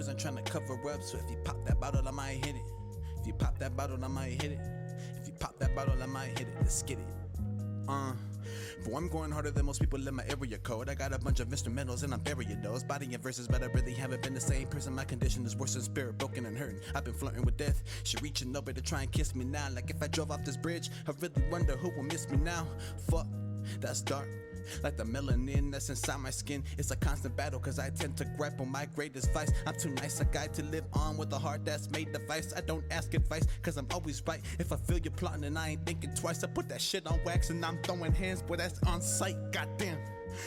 wasn't trying to cover up, so if you pop that bottle, I might hit it. If you pop that bottle, I might hit it. If you pop that bottle, I might hit it. Let's get it. For I'm going harder than most people in my area code. I got a bunch of instrumentals and I'm burying those. Body and verses, but I really haven't been the same person. My condition is worse than spirit, broken and hurting. I've been flirting with death. She reaching over to try and kiss me now. Like if I drove off this bridge, I really wonder who will miss me now. Fuck, that's dark. Like the melanin that's inside my skin. It's a constant battle cause I tend to grapple my greatest vice. I'm too nice a guy to live on with a heart that's made the vice. I don't ask advice cause I'm always right. If I feel you're plotting and I ain't thinking twice, I put that shit on wax and I'm throwing hands, boy that's on sight, goddamn.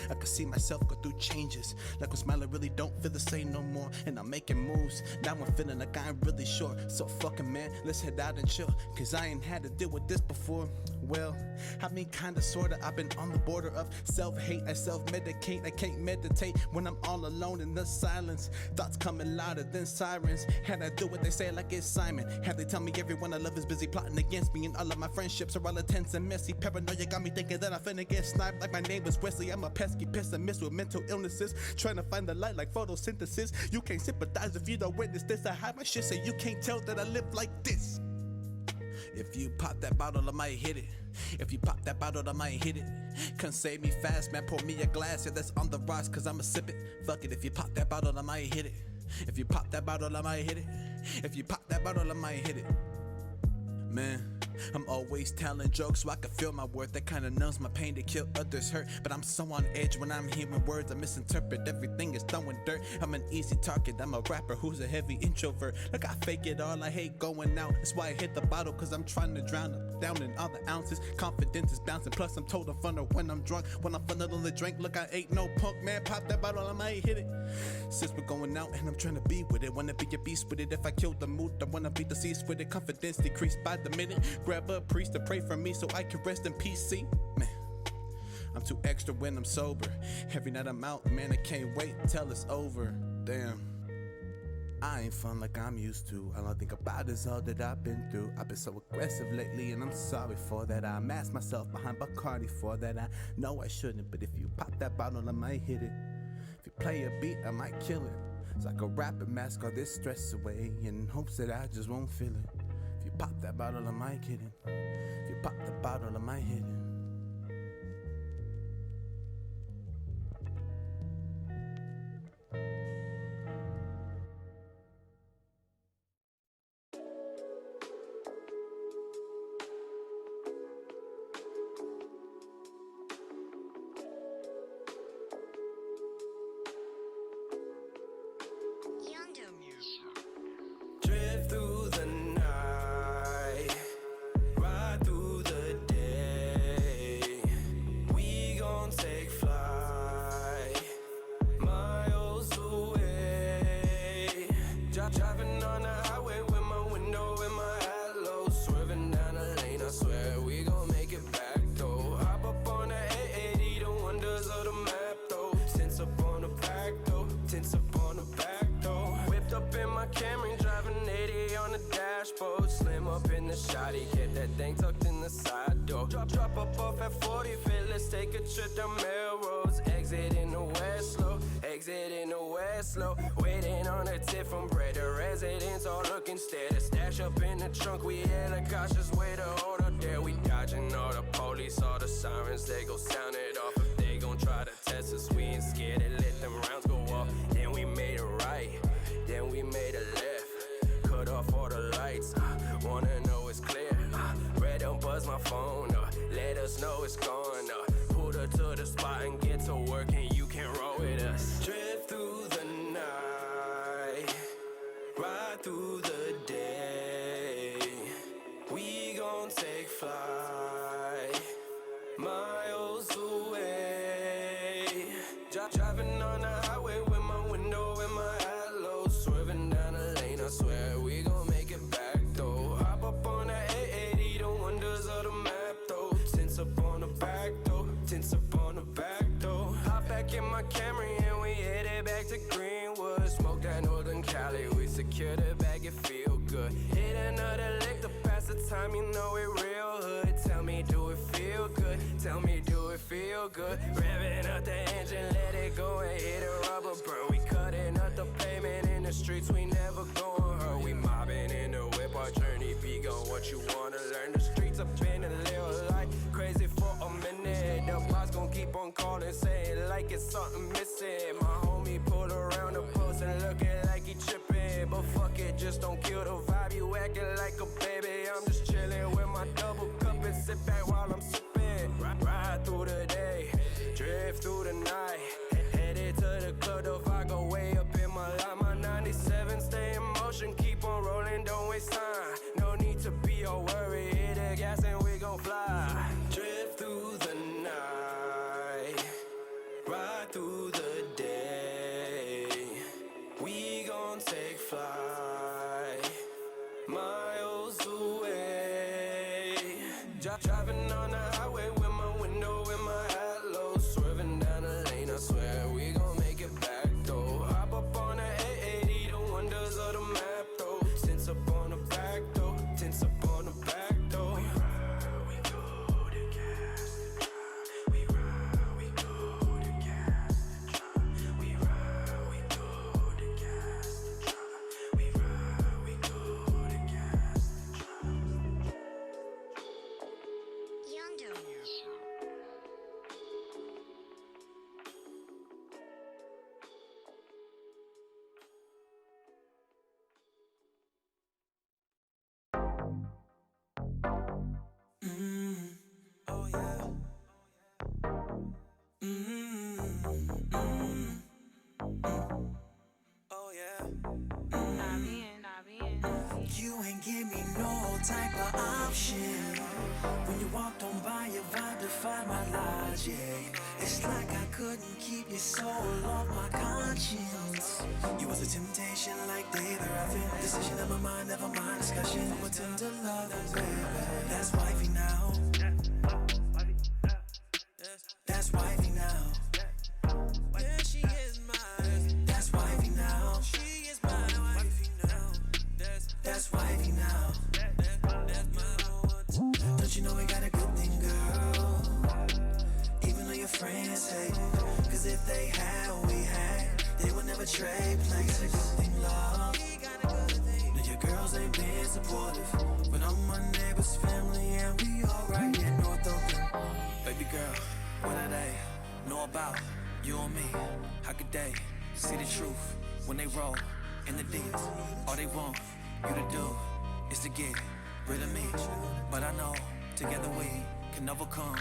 I could see myself go through changes. Like when smiling really don't feel the same no more. And I'm making moves, now I'm feeling like I'm really sure. So fucking man, let's head out and chill, cause I ain't had to deal with this before. Well, I mean kinda sorta, I've been on the border of self-hate. I self-medicate, I can't meditate when I'm all alone in the silence. Thoughts coming louder than sirens. Had I do what they say like it's Simon. Have they tell me everyone I love is busy plotting against me, and all of my friendships are all intense and messy. Paranoia got me thinking that I'm finna get sniped like my name was Wesley. I'm a pesky pessimist with mental illnesses, trying to find the light like photosynthesis. You can't sympathize if you don't witness this. I hide my shit so you can't tell that I live like this. If you pop that bottle, I might hit it. If you pop that bottle, I might hit it. Come save me fast, man, pour me a glass, yeah, that's on the rocks, cause I'ma sip it. Fuck it, if you pop that bottle, I might hit it. If you pop that bottle, I might hit it. If you pop that bottle, I might hit it. Man, I'm always telling jokes so I can feel my worth. That kinda numbs my pain to kill others hurt. But I'm so on edge when I'm hearing words. I misinterpret everything as throwing dirt. I'm an easy target, I'm a rapper who's a heavy introvert. Like I fake it all, I hate going out. That's why I hit the bottle, cause I'm trying to drown it down in all the ounces. Confidence is bouncing, plus I'm total funner when I'm drunk. When I'm funneling the drink, look I ain't no punk, man. Pop that bottle, I might hit it. Since we're going out and I'm trying to be with it, wanna be a beast with it. If I kill the mood, I wanna be deceased with it. Confidence decreased by the minute. Grab a priest to pray for me so I can rest in peace. See, man, I'm too extra when I'm sober. Every night I'm out, man, I can't wait till it's over. Damn, I ain't fun like I'm used to. All I think about is all that I've been through. I've been so aggressive lately and I'm sorry for that. I mask myself behind Bacardi for that. I know I shouldn't, but if you pop that bottle, I might hit it. If you play a beat, I might kill it. So I can rap and mask all this stress away in hopes that I just won't feel it. If you pop that bottle, I might hit it. If you pop the bottle, I might hit it. Drift through the night, ride through the day. We gon' take flight, miles away. Driving on the highway with my window in my hat low, swerving down the lane. I swear we gon' make it back though. Hop up on the 880, the wonders of the map though. Tints up on the back though, tints up on the back though. Whipped up in my Camry, driving 80 on the dashboard. Slim up in the shotty, get that thing tucked in the side door. Drop up off at 45th, let's take a trip down Melrose. Exit in the West slow, exit in the West slow. Waiting on a tip from Brett, the residents all looking steady. Stash up in the trunk, we hella cautious, way to hold up there. We dodging all the police, all the sirens, they go sound it off. If they gon' try to test us, we ain't scared to let them rounds go off. Then we made a right, then we made a left. Cut off all the lights, wanna know it's clear. Red don't buzz my phone, let us know it's gone. Pull her to the spot and get to work, and you can roll with us. Drift through the night, ride through the day. We gon' take flight, miles away. Driving on the highway with my window in my hat low, swerving down the lane. I swear we gon' make it back though. Hop up on the 880, the wonders of the map though. Tints up on the back though, tints up on the back though. Hop back in my Camry and we headed back to Greenwood. Smoke that Northern Cali, we secure the bag, it feel good. Hit another lick to pass the time, you know it real hood. Tell me, do it feel good? Tell me, do it feel good? Revving up the engine, let it go and hit a rubber burn. We cutting up the pavement in the the streets, we never going hurt. We mobbing in the whip, our journey begun. What you wanna learn? The streets have been a little like crazy for a minute. The boss gon' keep on calling, saying like it's something missing. My homie pulled around the post and looking like he tripping. But fuck it, just don't kill the vibe. You acting like a baby. I'm just chilling with my double cup and sit back while I'm sipping. Ride through the day, drift through the night. Headed to the club, the vibe go way up in my life. My 97 stay in motion, keep on rolling, don't waste time. No need to be all worried, hit the gas and we gon' fly. Drift through the night, ride through the day. We gon' take flight, miles away. Driving on the highway with my window in my hat low, swerving down the lane, I swear we gon' make it back though. Hop up on the 880, the wonders of the map though. Tints up on the back though, tints up on the back though. We ride, we go to gas and drive. We ride, we go to gas and drive. We ride, we go to gas and drive. We ride, we go to gas and drive. Oh yeah. Oh yeah. You ain't give me no type of option. When you walked on by, your vibe defied my logic. It's like I couldn't keep your soul off my conscience. You was a temptation like day the Raffin. Decision of my mind, never mind discussion. What tender love, baby. That's wifey now. That's wifey now. Yeah, she is mine. That's wifey now. She is my wifey now. That's wifey now. That's my. Don't you know we got a good thing, girl? Even though your friends hate. Cause if they had what we had, they would never trade places. A good thing, love. Now your girls ain't being supportive, but I'm my neighbor's family and we all right here in North Oakland. Baby girl, what do they know about you and me? How could they see the truth when they roll in the deep? All they want you to do is to get rid of me. But I know together we can overcome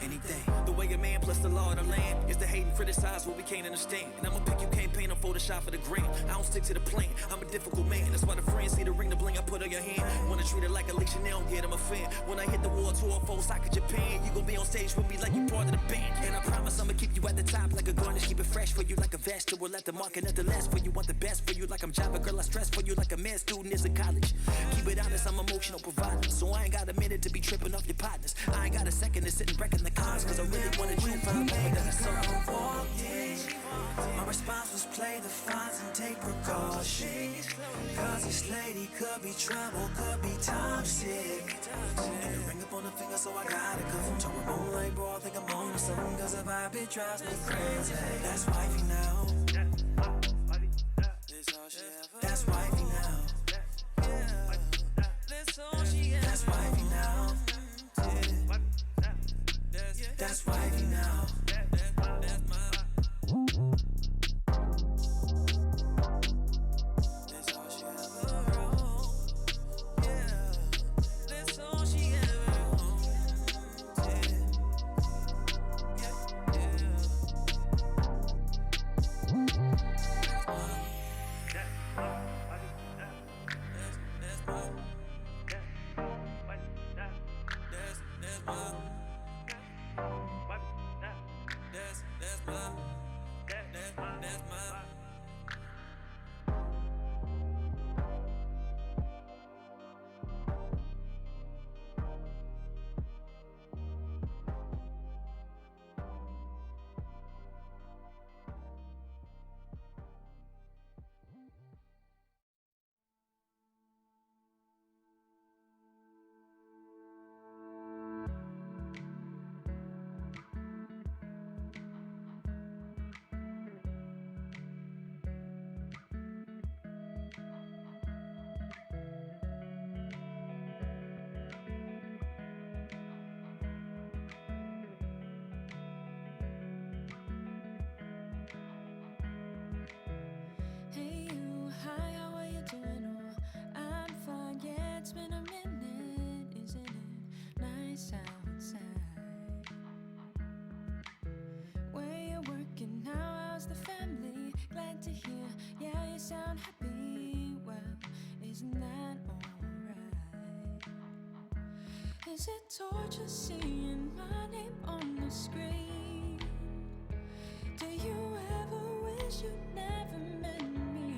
anything. The way a man plus the law of the land is to hate and criticize what we can't understand. And I'ma pick you campaign on Photoshop for the gram. I don't stick to the plan, I'm a difficult man. That's why the friends see the ring, the bling I put on your hand. Wanna treat it like a leech and they don't get him a fan. When I hit the war tour, full sock Japan, you gon' be on stage with me like you part of the band. And I promise I'ma keep you at the top like a garnish. Keep it fresh for you like a vegetable. Let the market at the last for you. Want the best for you like I'm Java. Girl, I stress for you like a med student is in college. Keep it honest, I'm emotional provider. So I ain't got a minute to be tripping off your partners. I ain't got a second to sit and reckon the cons. Cause I really wanted you from the baby that I saw. My response was play the fines and take precautions. Cause this lady could be trouble, could be toxic. And the ring up on the finger, so I gotta confirm. So I'm on like bro, I think I'm on to something. Cause the vibe, it drives me crazy. That's wifey now. That's wifey now. That's wifey now. That's wifey now. That's my. That's all she ever wrote. Yeah, that's all she ever wanted. Yeah, yeah. That's my. That's my. sound happy, well, isn't that alright? Is it torture seeing my name on the screen? Do you ever wish you never met me?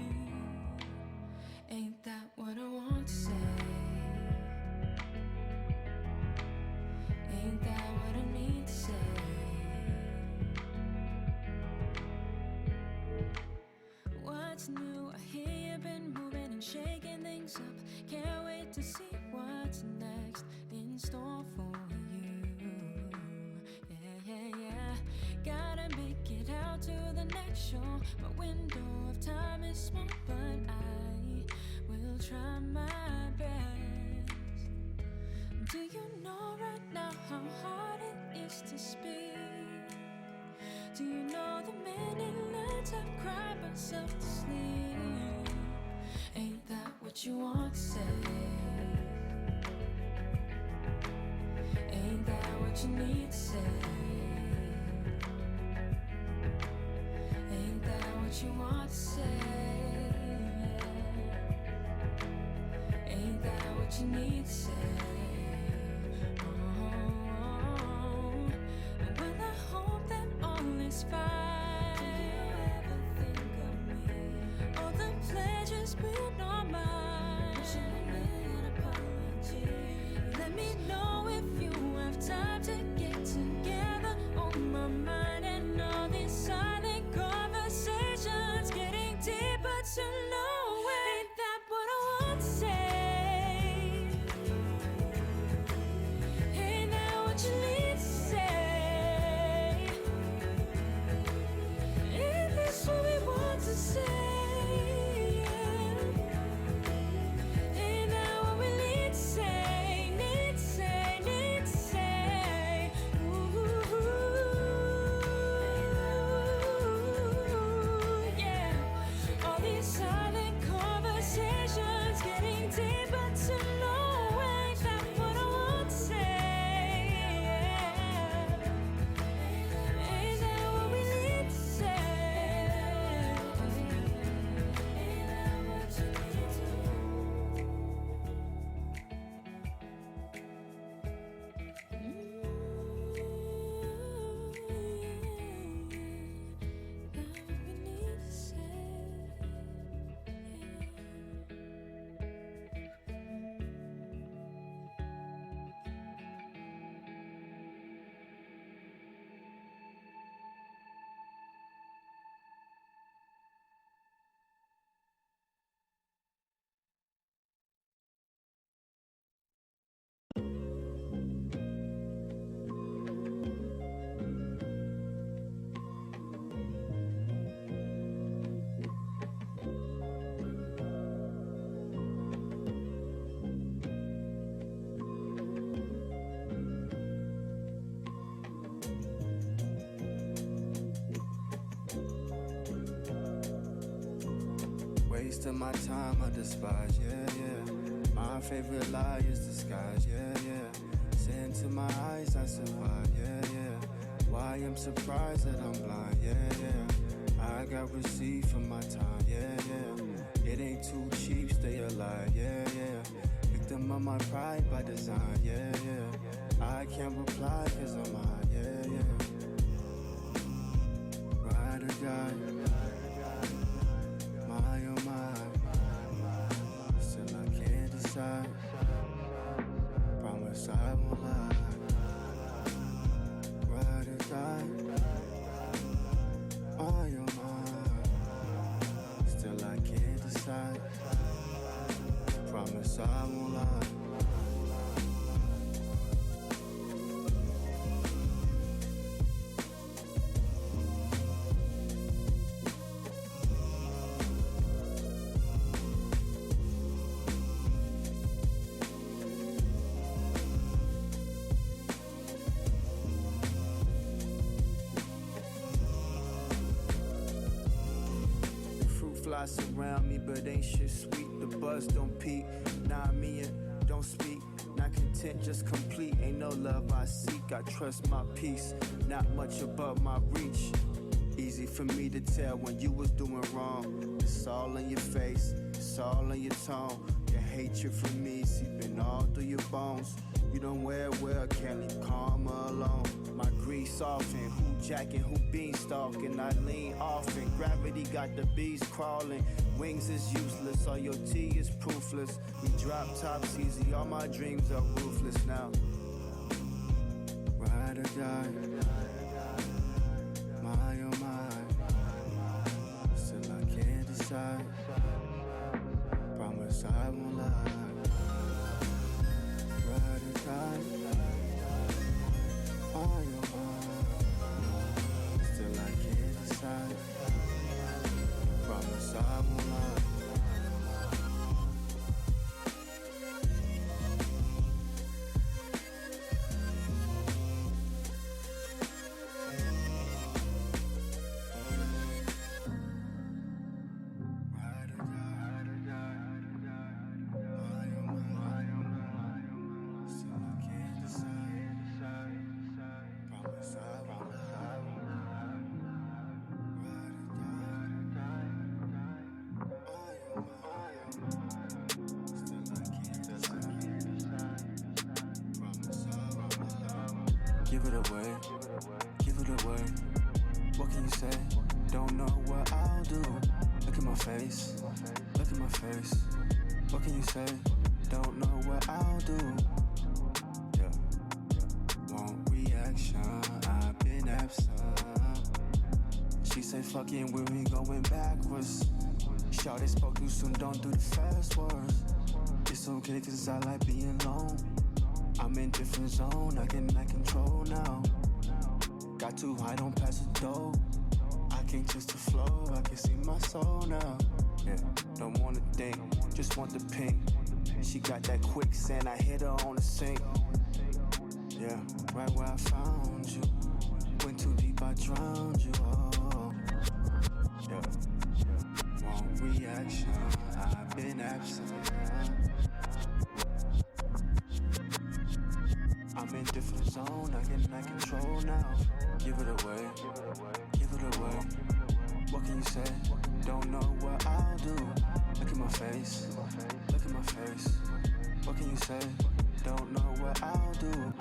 Ain't that what I want to say? Ain't that what I need to say? What's new? I hear you've been moving and shaking things up. Can't wait to see what's next in store for you. Yeah. Gotta make it out to the next show. My window of time is small, but I will try my best. Do you know right now how hard it is to speak? Do you know the many nights I've cried myself to sleep? Ain't that what you want to say? Ain't that what you need to say? Ain't that what you want to say? Ain't that what you need to say? Well, I hope that all is fine. Do you ever think of me? All the pleasures been on mine. Wishing a million apologies. Let me know if you have time to get together on my mind. And all these silent conversations getting deeper to know. Ain't that what I want to say? Ain't that what you need to say? Ain't this what we want to say? Ain't that what we need to say? Need to say, need to say. Ooh, yeah. All these silent conversations getting deeper to know. Ain't that what I want to say? Ain't that what we need to say? Ain't that what you need to Wasting my time, I despise, yeah. My favorite lie is disguise, yeah. Sin to my eyes, I survive, yeah. Why I'm surprised that I'm blind, yeah. I got received for my time, yeah. It ain't too cheap, stay alive, yeah. Victim of my pride by design, yeah. I can't reply cause I'm high, yeah. Ride or die. My oh my, still I can't decide. Promise I won't lie. Ride or die. My oh my, still I can't decide. Promise I won't lie. Fly surround me, but ain't shit sweet. The buzz don't peak. Nah, me and don't speak. Not content, just complete. Ain't no love I seek. I trust my peace. Not much above my reach. Easy for me to tell when you was doing wrong. It's all in your face, it's all in your tone. Your hatred for me seeping all through your bones. You don't wear well, can't leave karma alone. My grease soften, who jacking, who beanstalking. I lean often, gravity got the bees crawling. Wings is useless, all your tea is proofless. We drop tops easy, all my dreams are ruthless now. Ride or die, my oh my. Still I can't decide. Promise I won't lie. Ride or die, my oh my. Still I can't decide. Promise I won't lie. Give it away, give it away. What can you say? Don't know what I'll do. Look at my face, look at my face. What can you say? Don't know what I'll do. Yeah. Want reaction, I've been absent. She say fucking with me going backwards. Shawty spoke too soon, don't do the fast words. It's okay cause I like being alone. I'm in different zone, I can control now. Got too high, don't pass the door. I can't just the flow, I can see my soul now. Yeah, don't wanna think, just want the pink. She got that quicksand, I hit her on the sink. Yeah, right where I found you. Went too deep, I drowned you. Oh, yeah. Want reaction, I've been absent. I'm in different zone, I can control now. Give it away, give it away. What can you say? Don't know what I'll do. Look at my face, look at my face. What can you say? Don't know what I'll do.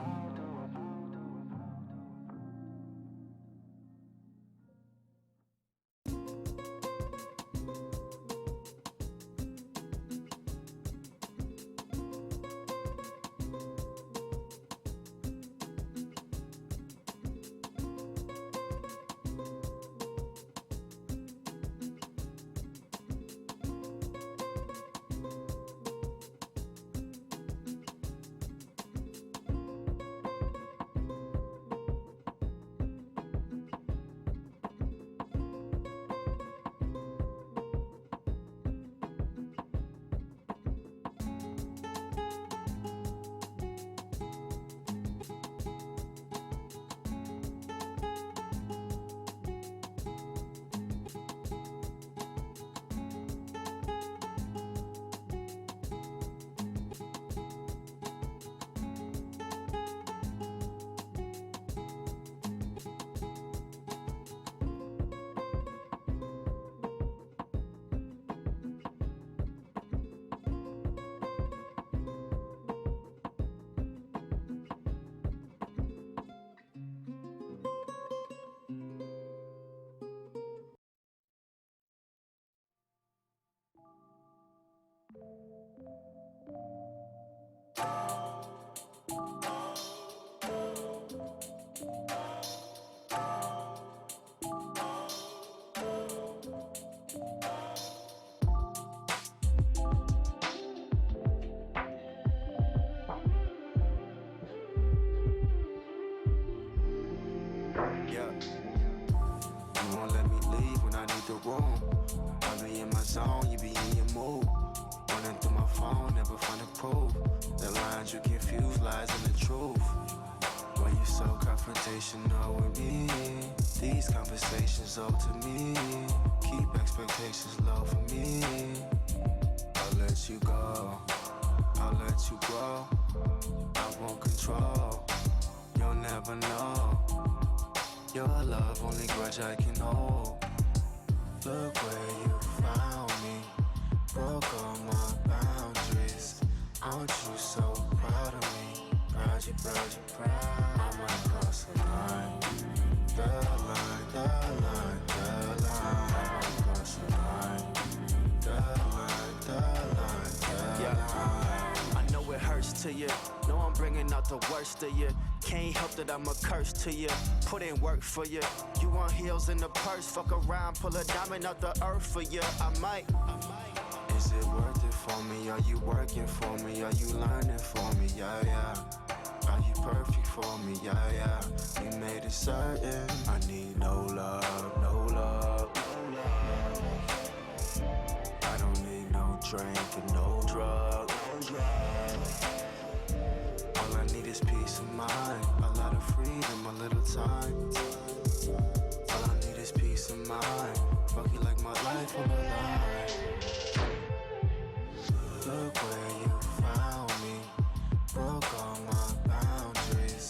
Zone, you be in your mood. Running through my phone, never find a proof. The lines you confuse, lies and the truth. Why you so confrontational with me? These conversations owe to me. Keep expectations low for me. I'll let you go, I'll let you grow. I won't control, you'll never know. Your love love, only grudge I can hold. Look where you found me, broke all my boundaries. Aren't you so proud of me? Proud you, proud you, proud. I might cross the line, the line, the line, the line. I might cross the line, the line, the line, the line. I know it hurts to you. Know I'm bringing out the worst of you. Can't help that I'm a curse to you. Put in work for you. You want heels in the purse. Fuck around, pull a diamond out the earth for you. I might. Is it worth it for me? Are you working for me? Are you learning for me? Yeah, yeah. Are you perfect for me? Yeah, yeah. You made it certain. I need no love, no love, no love. I don't need no drink and no drug, no drug. All I need is peace of mind, a lot of freedom, a little time. All I need is peace of mind. Fuck you like my life on the line. Look where you found me, broke all my boundaries.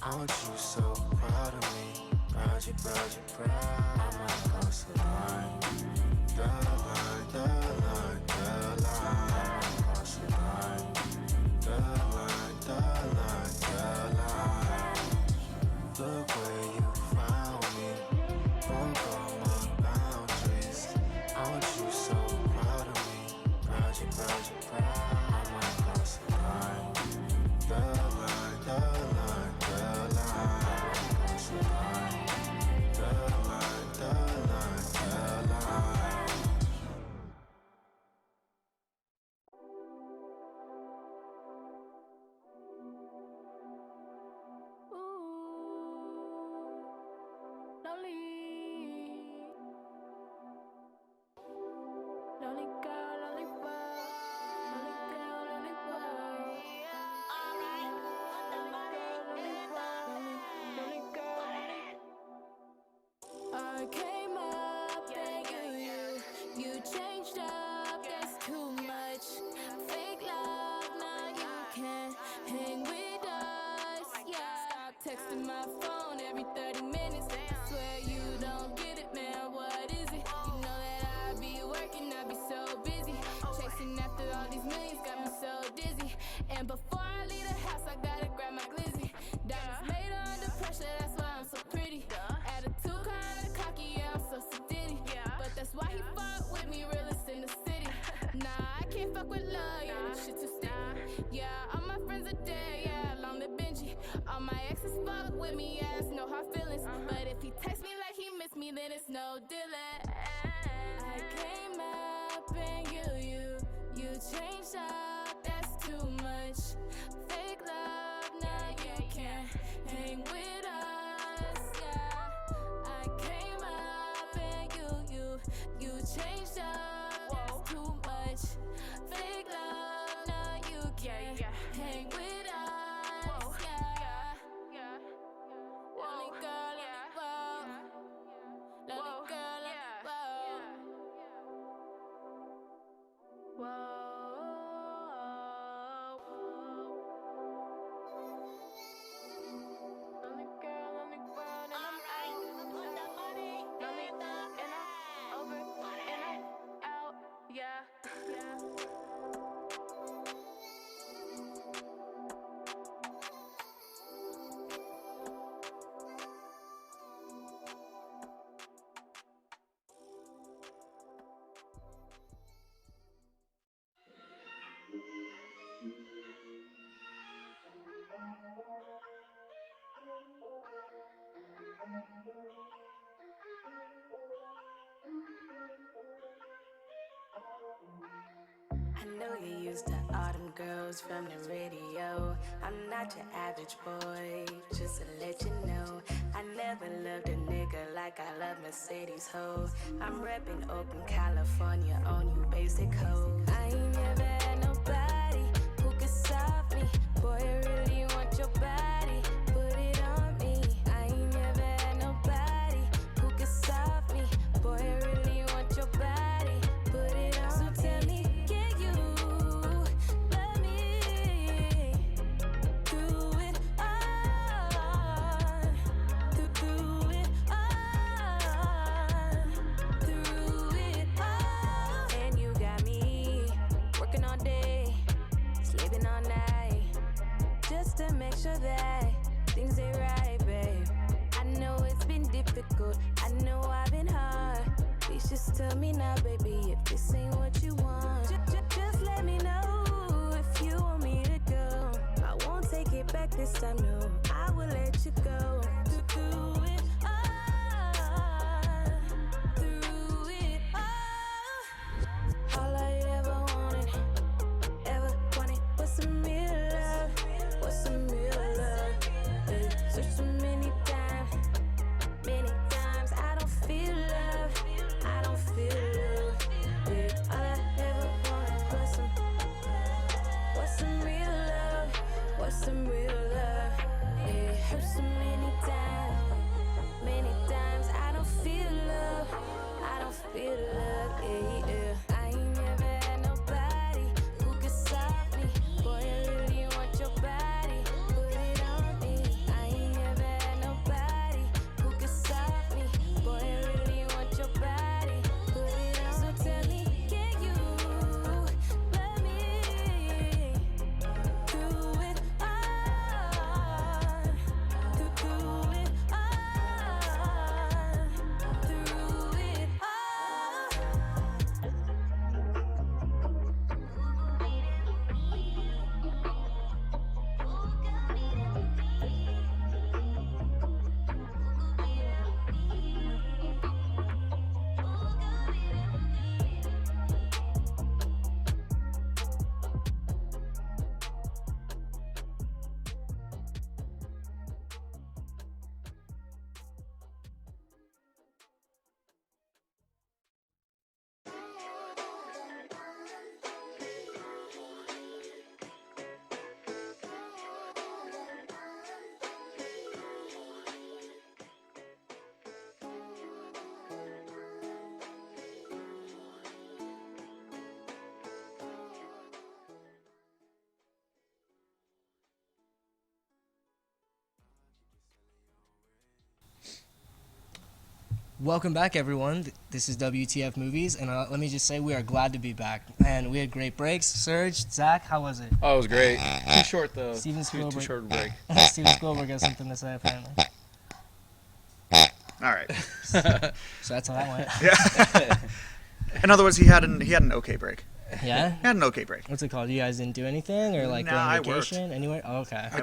Aren't you so proud of me? Proud you, proud you, proud. I might cross the line, the line, the line, the line. I might cross the line, the line, the line, the line. Look where you found me, broke all my boundaries. Aren't you so proud of me? Proud you, proud you, proud. I might cross the line, the line, the line, the line. I might cross the line, the line, the line, the line. Lonely girl, lonely world. Lonely girl, lonely world. Alright, lonely girl. I came up and you changed up. That's too much. Fake love, now you can't hang with us. Yeah, stop texting my phone every 30 minutes. I swear you don't get it, man. What is it? You know that I be working, I be so busy. Chasing after all these millions got me so dizzy. And before I leave the house, I gotta grab my glizzy. Diamonds made under pressure, that's why I'm so pretty. Attitude kinda cocky, yeah, I'm so sedity. But that's why he fuck with me, realest in the city. Nah, I can't fuck with love, yeah, this shit too sticky. Yeah, all my friends are dead, yeah, long live Benji. All my exes fuck with me, yeah, it's no hard feelings. But if he texts me like he miss me, then it's no dealing. I came up and you changed up, that's too much. Fake love, now you can't hang with us, yeah. I came up and you changed up, that's too much. Fake love, now you can't hang with us, yeah. Lonely girl, lonely world. Lonely girl, lonely world. Whoa. Lonely girl, lonely world, and I'm out. Lonely, and I'm over, and I'm out. Yeah. I know you used to all them girls from the radio. I'm not your average boy, just to let you know. I never loved a nigga like I love Mercedes hoes. I'm reppin' Oakland, California on you basic hoes. I ain't never had nobody who could solve me. Boy, I really want your body, put it on me. I ain't never had nobody who could solve me. Boy, I really want your body, put it on me. So tell me, can you love me through it all? Through it all. sure that things ain't right, babe. I know it's been difficult, I know I've been hard. Please just tell me now, baby, if this ain't what you want. Just let me know if you want me to go. I won't take it back this time, no, I will let you go. Through it all, through it all I ever wanted was some real love, was some real love. Yeah. Searched so many times, I don't feel love, I don't feel love. Yeah. All I ever wanted was some real love, was some real love. Yeah. Hurt so many times, I don't feel love, I don't feel love. Yeah, yeah. I ain't never had nobody who could solve me. Boy, I really want your body, put it on me. I ain't never had nobody who could solve me. Boy, I really want your body, put it on. So tell me, can you love me through it all? Through it all, through it all. Welcome back, everyone. This is WTF Movies, and let me just say we are glad to be back. And we had great breaks. Serge, Zach, how was it? Oh, it was great. Too short, though. Steven Too Spielberg. short a break. Steven Spielberg has something to say, apparently. All right. So that's how that went. Yeah. In other words, he had an okay break. Yeah? He had an okay break. What's it called? You guys didn't do anything, or like Nah, go on I worked. vacation anywhere? Oh, okay. I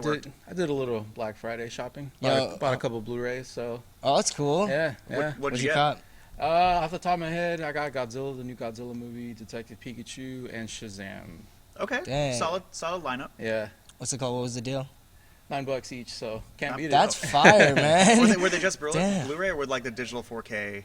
did a little Black Friday shopping. Yo, Bought a couple Blu-rays, so Oh, that's cool. yeah. What'd What'd you you get? cop? Off the top of my head, I got Godzilla, the new Godzilla movie, Detective Pikachu, and Shazam. Okay. Dang. Solid lineup. Yeah, What's it called? What was the deal? $9 each, so can't beat it. That's fire, man. Were they just Damn. Blu-ray or were like the digital 4K?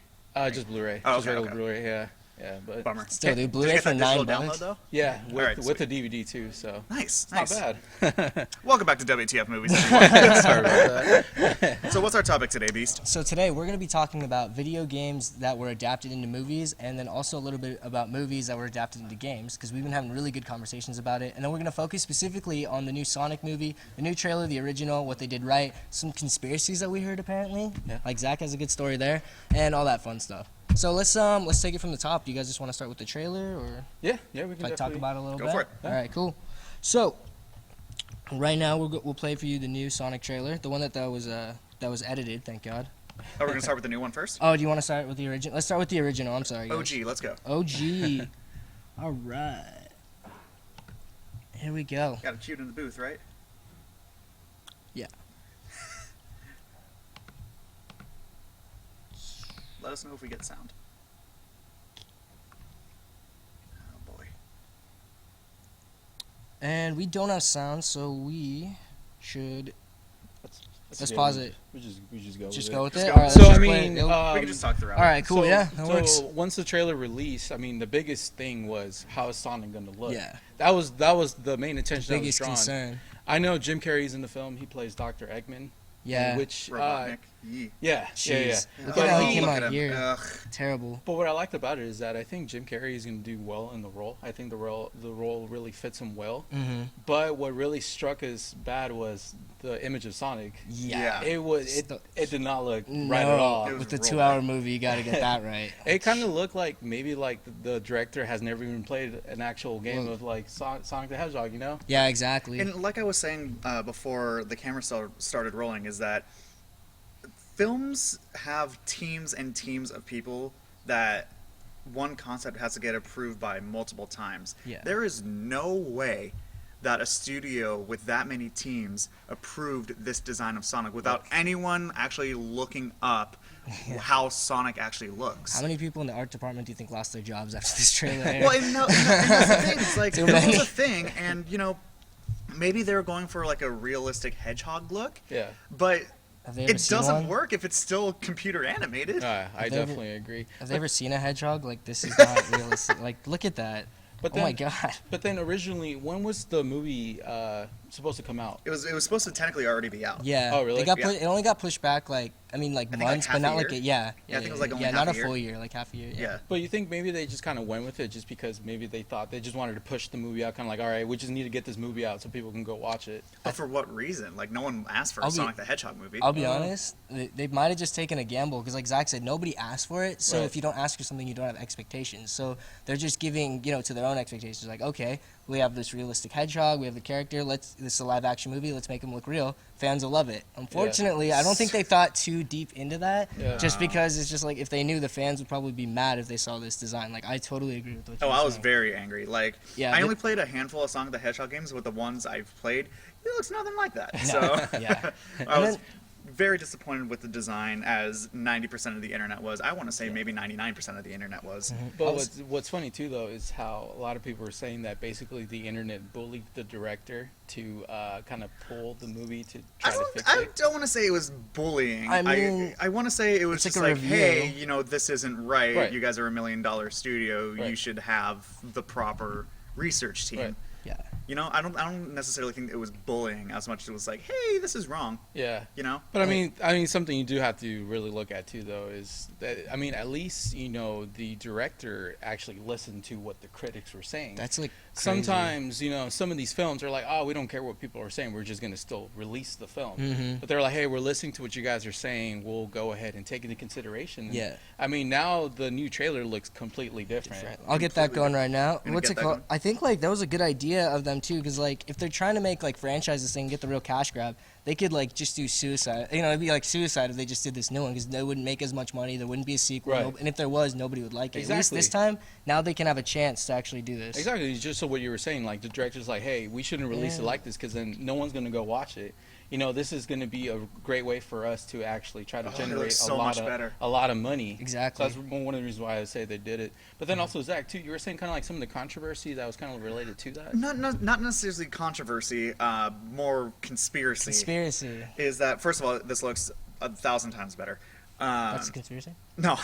Just Blu-ray. Oh, Just okay, regular okay. Blu-ray. Yeah. Yeah, but Bummer. Still, dude, Did you Blu-ray get for that digital $9. download though? yeah, with Alright, with sweet. the DVD too. So Nice. not bad. Welcome back to WTF Movies. Sorry about that. So what's our topic today, Beast? So today we're going to be talking about video games that were adapted into movies, and then also a little bit about movies that were adapted into games, because we've been having really good conversations about it. And then we're going to focus specifically on the new Sonic movie, the new trailer, the original, what they did right, some conspiracies that we heard apparently. Yeah. Like Zach has a good story there, and all that fun stuff. So let's take it from the top. Do you guys just want to start with the trailer, or Yeah, we can like talk definitely- about it a little Go bit? for it. All right, cool. So right now we'll play for you the new Sonic trailer, the one that was edited. Thank God. Oh, we're gonna start with the new one first. Oh, do you want to start with the original? Let's start with the original. I'm sorry, guys. OG, let's go. OG. All right. Here we go. Got it queued in the booth, right? Yeah. Let us know if we get sound. Oh boy. And we don't have sound, so we should let's good. pause it. We just go. Just with go it. with Just it. go. All right, So let's I just play mean, it. We can just talk throughout. all right, cool. So- Yeah, that works. So once the trailer released, I mean, the biggest thing was how is Sonic going to look? Yeah. That was the main attention that was Biggest drawn. concern. I know Jim Carrey's in the film. He plays Dr. Eggman. Yeah. Which Robotnik. Yee. Yeah. Jeez. Look But at how he he- came Look out at him. here. Ugh. Terrible. But what I liked about it is that I think Jim Carrey is going to do well in the role. I think the role really fits him well. Mm-hmm. But what really struck us bad was the image of Sonic. Yeah. It did not look No, right at all. It was with the rolled 2-hour movie, you got to get that right. It kind of looked like maybe like the director has never even played an actual game Well- of like Sonic the Hedgehog, you know? Yeah, exactly. And like I was saying before the camera started rolling, is that films have teams and teams of people that one concept has to get approved by multiple times. Yeah. There is no way that a studio with that many teams approved this design of Sonic without anyone actually looking up how Sonic actually looks. How many people in the art department do you think lost their jobs after this trailer? Well, and that's the thing. It's like, Too it was many. a thing, and, you know, maybe they were going for, like, a realistic hedgehog look, Yeah. but Have they ever it seen doesn't one? work if it's still computer animated. I Have they ever- definitely agree. Have they ever seen a hedgehog? Like, this is not realistic. Like, look at that. But Oh my then- god. But then originally, when was the movie supposed to come out? It was supposed to technically already be out. Yeah. Oh, really? It got Yeah. it only got pushed back like think, like, months, half but a not like year. a yeah. Yeah, I think it was, like, only yeah, half not a a year. full year, like half a year. Yeah. But you think maybe they just kind of went with it just because maybe they thought they just wanted to push the movie out, kind of like, all right, we just need to get this movie out so people can go watch it. But for what reason? Like, no one asked for a I'll be- Sonic the Hedgehog movie. I'll be honest, they might have just taken a gamble because, like Zach said, nobody asked for it. So Right. if you don't ask for something, you don't have expectations. So they're just giving, to their own expectations. Like, okay, we have this realistic hedgehog, we have the character. This is a live action movie. Let's make him look real. Fans will love it. Unfortunately, I don't think they thought too deep into that. Yeah. Just because it's just like if they knew, the fans would probably be mad if they saw this design. Like, I totally agree with what Oh, you're I was saying. very angry. Like, Yeah, I but- only played a handful of Sonic the Hedgehog games, but the ones I've played, it looks nothing like that. So, Yeah. I And was then- very disappointed with the design, as 90% of the internet was. I want to say maybe 99% of the internet was. But what's funny too, though, is how a lot of people were saying that basically the internet bullied the director to kind of pull the movie to try to fix I it. don't want to say it was bullying. I mean, I want to say it was it's just like a like, review. hey, this isn't right. Right. You guys are $1 million studio. You Right. should have the proper research team. Right. Yeah. I don't necessarily think it was bullying as much as it was like, hey, this is wrong. Yeah. But But I mean, something you do have to really look at too, though, is that at least the director actually listened to what the critics were saying. That's like crazy. Sometimes some of these films are like, oh, we don't care what people are saying, we're just gonna still release the film. Mhm. But they're like, hey, we're listening to what you guys are saying, we'll go ahead and take it into consideration. And, Yeah. I mean, now the new trailer looks completely different. I'll get that going right now. Gonna What's get it that called? going. I think like that was a good idea of them too, because like if they're trying to make like franchises thing, get the real cash grab, they could like just do Suicide. It'd be like Suicide if they just did this new one, because they wouldn't make as much money. There wouldn't be a sequel, Right. and if there was, nobody would like it. At least Exactly. this time, now they can have a chance to actually do this. Exactly. Just so what you were saying, like the director's like, hey, we shouldn't release it Yeah. like this because then no one's gonna go watch it. This is going to be a great way for us to actually try to it generate looks so much better. a lot of money. Exactly. So that's one of the reasons why I say they did it. But then also, Zach, too, you were saying kind of like some of the controversy that was kind of related to that. Not necessarily controversy, more conspiracy. Conspiracy. Is that, first of all, this looks 1,000 times better. That's a conspiracy. No.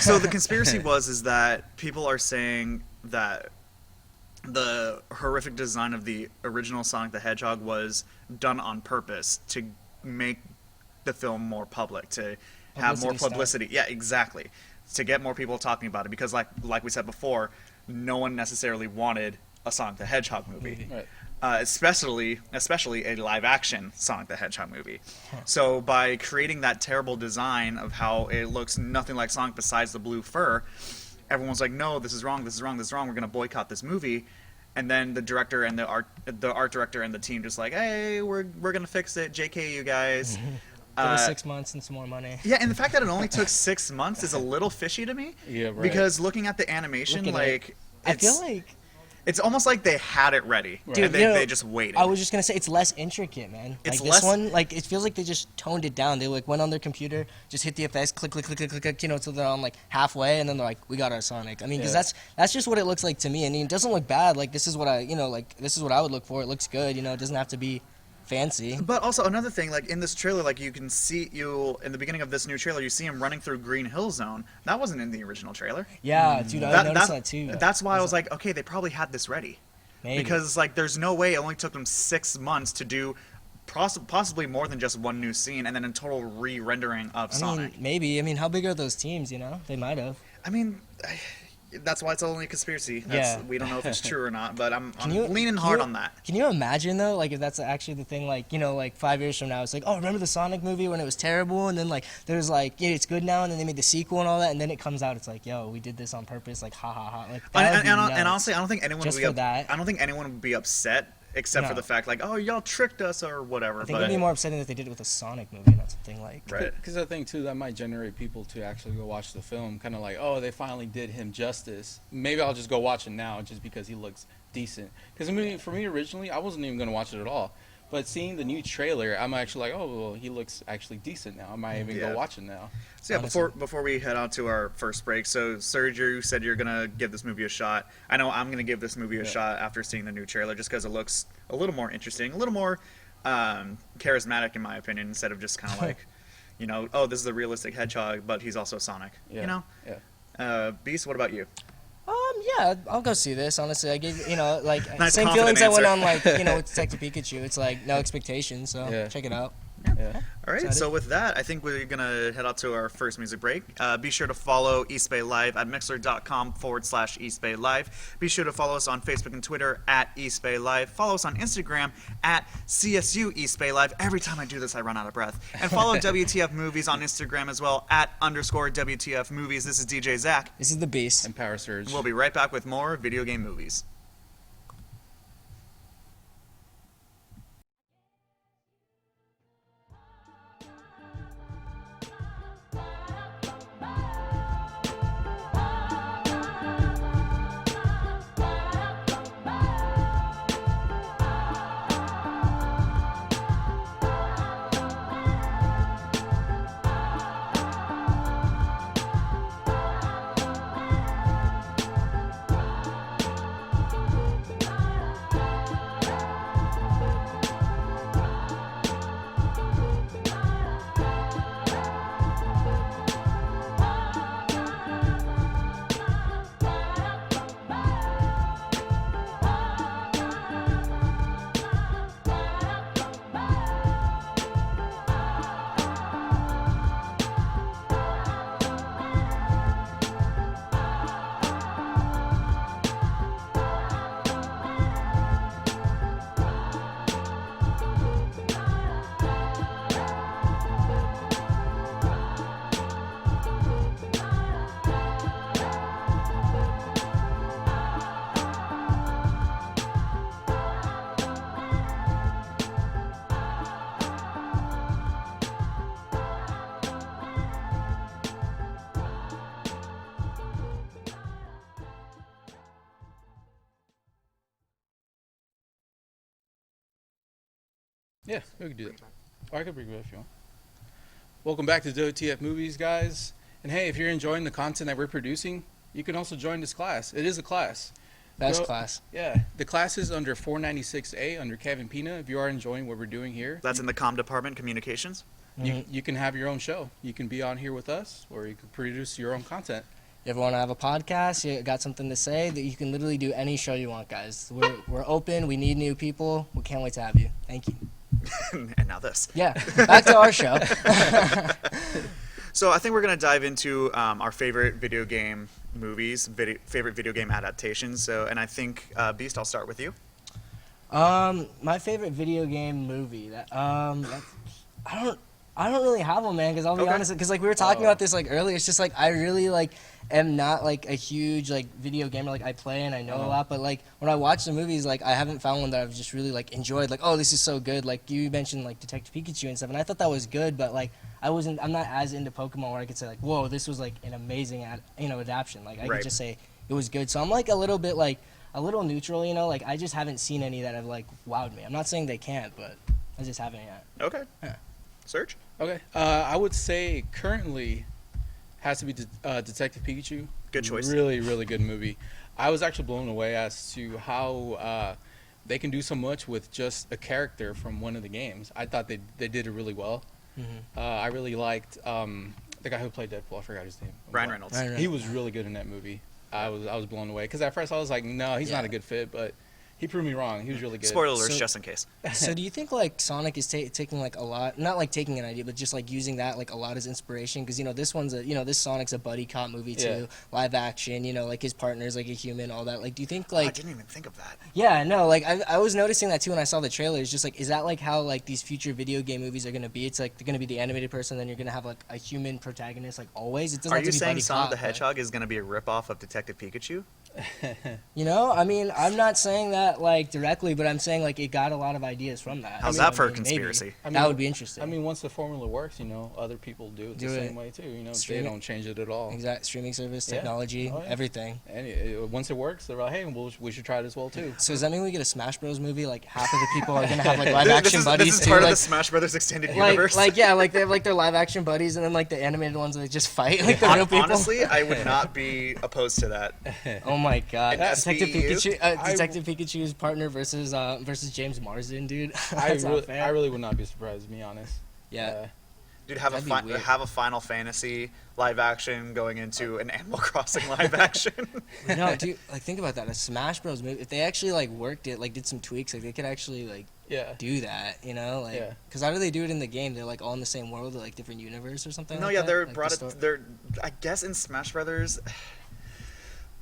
So the conspiracy is that people are saying that the horrific design of the original Sonic the Hedgehog was done on purpose to make the film more public, to have more Publicity stunt. publicity. Yeah, exactly. To get more people talking about it, because like we said before, no one necessarily wanted a Sonic the Hedgehog movie. Right. Especially a live-action Sonic the Hedgehog movie. So by creating that terrible design of how it looks nothing like Sonic besides the blue fur, everyone's like, no, this is wrong, this is wrong, this is wrong, we're going to boycott this movie. And then the director and the art director and the team just like, hey, we're going to fix it, JK, you guys. Give us 6 months and some more money. Yeah, and the fact that it only took 6 months is a little fishy to me. Yeah, right. Because looking at the animation, Look at it. like, I feel like it's almost like they had it ready, Dude, and they just waited. I was just gonna say it's less intricate, man. It's like less- this one, like it feels like they just toned it down. They like went on their computer, just hit the effects, click, click, click, click, click, click, until they're on like halfway, and then they're like, we got our Sonic. I mean, because Yeah. that's just what it looks like to me. I mean, it doesn't look bad. Like this is what this is what I would look for. It looks good. It doesn't have to be fancy. But also another thing, like in this trailer, like you can see in the beginning of this new trailer, you see him running through Green Hill Zone. That wasn't in the original trailer. Yeah, dude, I noticed that too. That's why I was like, okay, they probably had this ready. Maybe. Because like, there's no way it only took them 6 months to do possibly more than just one new scene, and then a total re-rendering of I Sonic. mean, maybe. I mean, how big are those teams? You know, they might have. I mean, that's why it's only a conspiracy. Yeah. We don't know if it's true or not, but I'm you- leaning can hard you- on that. Can you imagine though, like if that's actually the thing, like, you know, like 5 years from now, it's like, oh, remember the Sonic movie when it was terrible, and then like there's like, yeah, it's good now, and then they made the sequel and all that, and then it comes out, it's like, yo, we did this on purpose, like, ha ha ha, like. That would be And nuts. honestly, I don't think anyone Just would be for that. I don't think anyone would be upset except for No. the fact like, oh, y'all tricked us or whatever. I think but it'd be more upsetting if they did it with a Sonic movie, not something like. Right. Because I think too that might generate people to actually go watch the film, kind of like, oh, they finally did him justice. Maybe I'll just go watch it now just because he looks decent. Because I mean, for me originally, I wasn't even gonna watch it at all. But seeing the new trailer, I'm actually like, oh, well, he looks actually decent now. I might even Yeah. go watch it now. So yeah, Honestly. before we head on to our first break, so Serge, you said you're gonna give this movie a shot. I know I'm gonna give this movie a shot after seeing the new trailer, just because it looks a little more interesting, a little more charismatic in my opinion, instead of just kind of like, you know, oh, this is a realistic hedgehog, but he's also Sonic. Yeah. You know. Yeah. Beast, what about you? Yeah, I'll go see this. Honestly, I gave, you know, like Nice same confident feelings I went answer. on, like, you know, with Detective Pikachu. It's like no expectations, so Yeah. check it out. Yeah. All right, Excited. so with that, I think we're going to head out to our first music break. Be sure to follow East Bay Live at mixler.com/East Bay Live. Be sure to follow us on Facebook and Twitter at East Bay Live. Follow us on Instagram at CSU East Bay Live. Every time I do this, I run out of breath. And follow WTF Movies on Instagram as well at _WTF Movies. This is DJ Zach. This is the Beast. And Power Surge. We'll be right back with more video game movies. Yeah, we can do that. Or I could bring it up if you want. Welcome back to WTF Movies, guys. And hey, if you're enjoying the content that we're producing, you can also join this class. It is a class. Best Go- class. Yeah, the class is under 496A under Kevin Pina. If you are enjoying what we're doing here, That's in the comm department, communications. you can have your own show. You can be on here with us, or you can produce your own content. You ever want to have a podcast? You got something to say? That you can literally do any show you want, guys. We're open. We need new people. We can't wait to have you. Thank you. And now this. Yeah, back to our show. So I think we're going to dive into our favorite video game movies, favorite video game adaptations. So, and I think, Beast, I'll start with you. My favorite video game movie. I don't really have one, man. Because I'll be Okay. honest, because like we were talking about this like earlier. It's just like I really like am not like a huge like video gamer. Like I play and I know a lot, but like when I watch the movies, like I haven't found one that I've just really like enjoyed. Like, oh, this is so good. Like you mentioned like Detective Pikachu and stuff, and I thought that was good, but like I'm not as into Pokemon where I could say like, whoa, this was like an amazing adaptation. Like I Right. could just say it was good. So I'm like a little bit like a little neutral, you know. Like I just haven't seen any that have like wowed me. I'm not saying they can't, but I just haven't yet. Okay. Yeah. Serge? Okay. I would say currently has to be Detective Pikachu. Good choice. Really, really good movie. I was actually blown away as to how they can do so much with just a character from one of the games. I thought they did it really well. I really liked the guy who played Deadpool. I forgot his name. Ryan Reynolds. Ryan He was really good in that movie. I was blown away because at first I was like, no, he's not Yeah. a good fit, but He proved me wrong. He was really good. Spoiler alerts, So- just in case. So do you think like Sonic is taking like a lot, not like taking an idea, but just like using that like a lot as inspiration? Because this one's this Sonic's a buddy cop movie too, Yeah. live action. Like his partner's like a human, all that. Like, do you think Oh, I like didn't even think of that. yeah, no, like I was noticing that too when I saw the trailers. Just like, is that like how like these future video game movies are gonna be? It's like they're gonna be the animated person, then you're gonna have like a human protagonist, like always. It doesn't Are have you to be saying buddy Sonic cop, the but- Hedgehog is going to be a ripoff of Detective Pikachu? I mean, I'm not saying that like directly, but I'm saying like it got a lot of ideas from that. How's You know that what for I a mean? Maybe. conspiracy? That would be interesting. I mean, once the formula works, other people do it Do the it. same way too. They Stream it. don't change it at all. Exact streaming service, Yeah. technology, Oh, yeah. everything. And once it works, they're like, hey, we should try it as well too. So does that mean we get a Smash Bros movie? Like half of the people are gonna have like live action buddies This is too. part of Like, the Smash Brothers extended universe. like yeah, like they have like their live action buddies, and then like the animated ones that just fight like the real people. Honestly, I would not be opposed to that. Oh my god, An Detective SVU? Pikachu, Detective Pikachu's partner versus James Marsden, dude. I That's not fair. really would not be surprised, to be honest. Yeah. Dude, have That'd be weird. have a Final Fantasy live action going into an Animal Crossing live action. No, dude, like think about that. A Smash Bros movie, if they actually like worked it, like did some tweaks, like they could actually like Yeah. do that, like Yeah. because how do they do it in the game? They're like all in the same world, or like different universe or something. No, like yeah, that? they're Like, brought the it. They're, I guess, in Smash Brothers.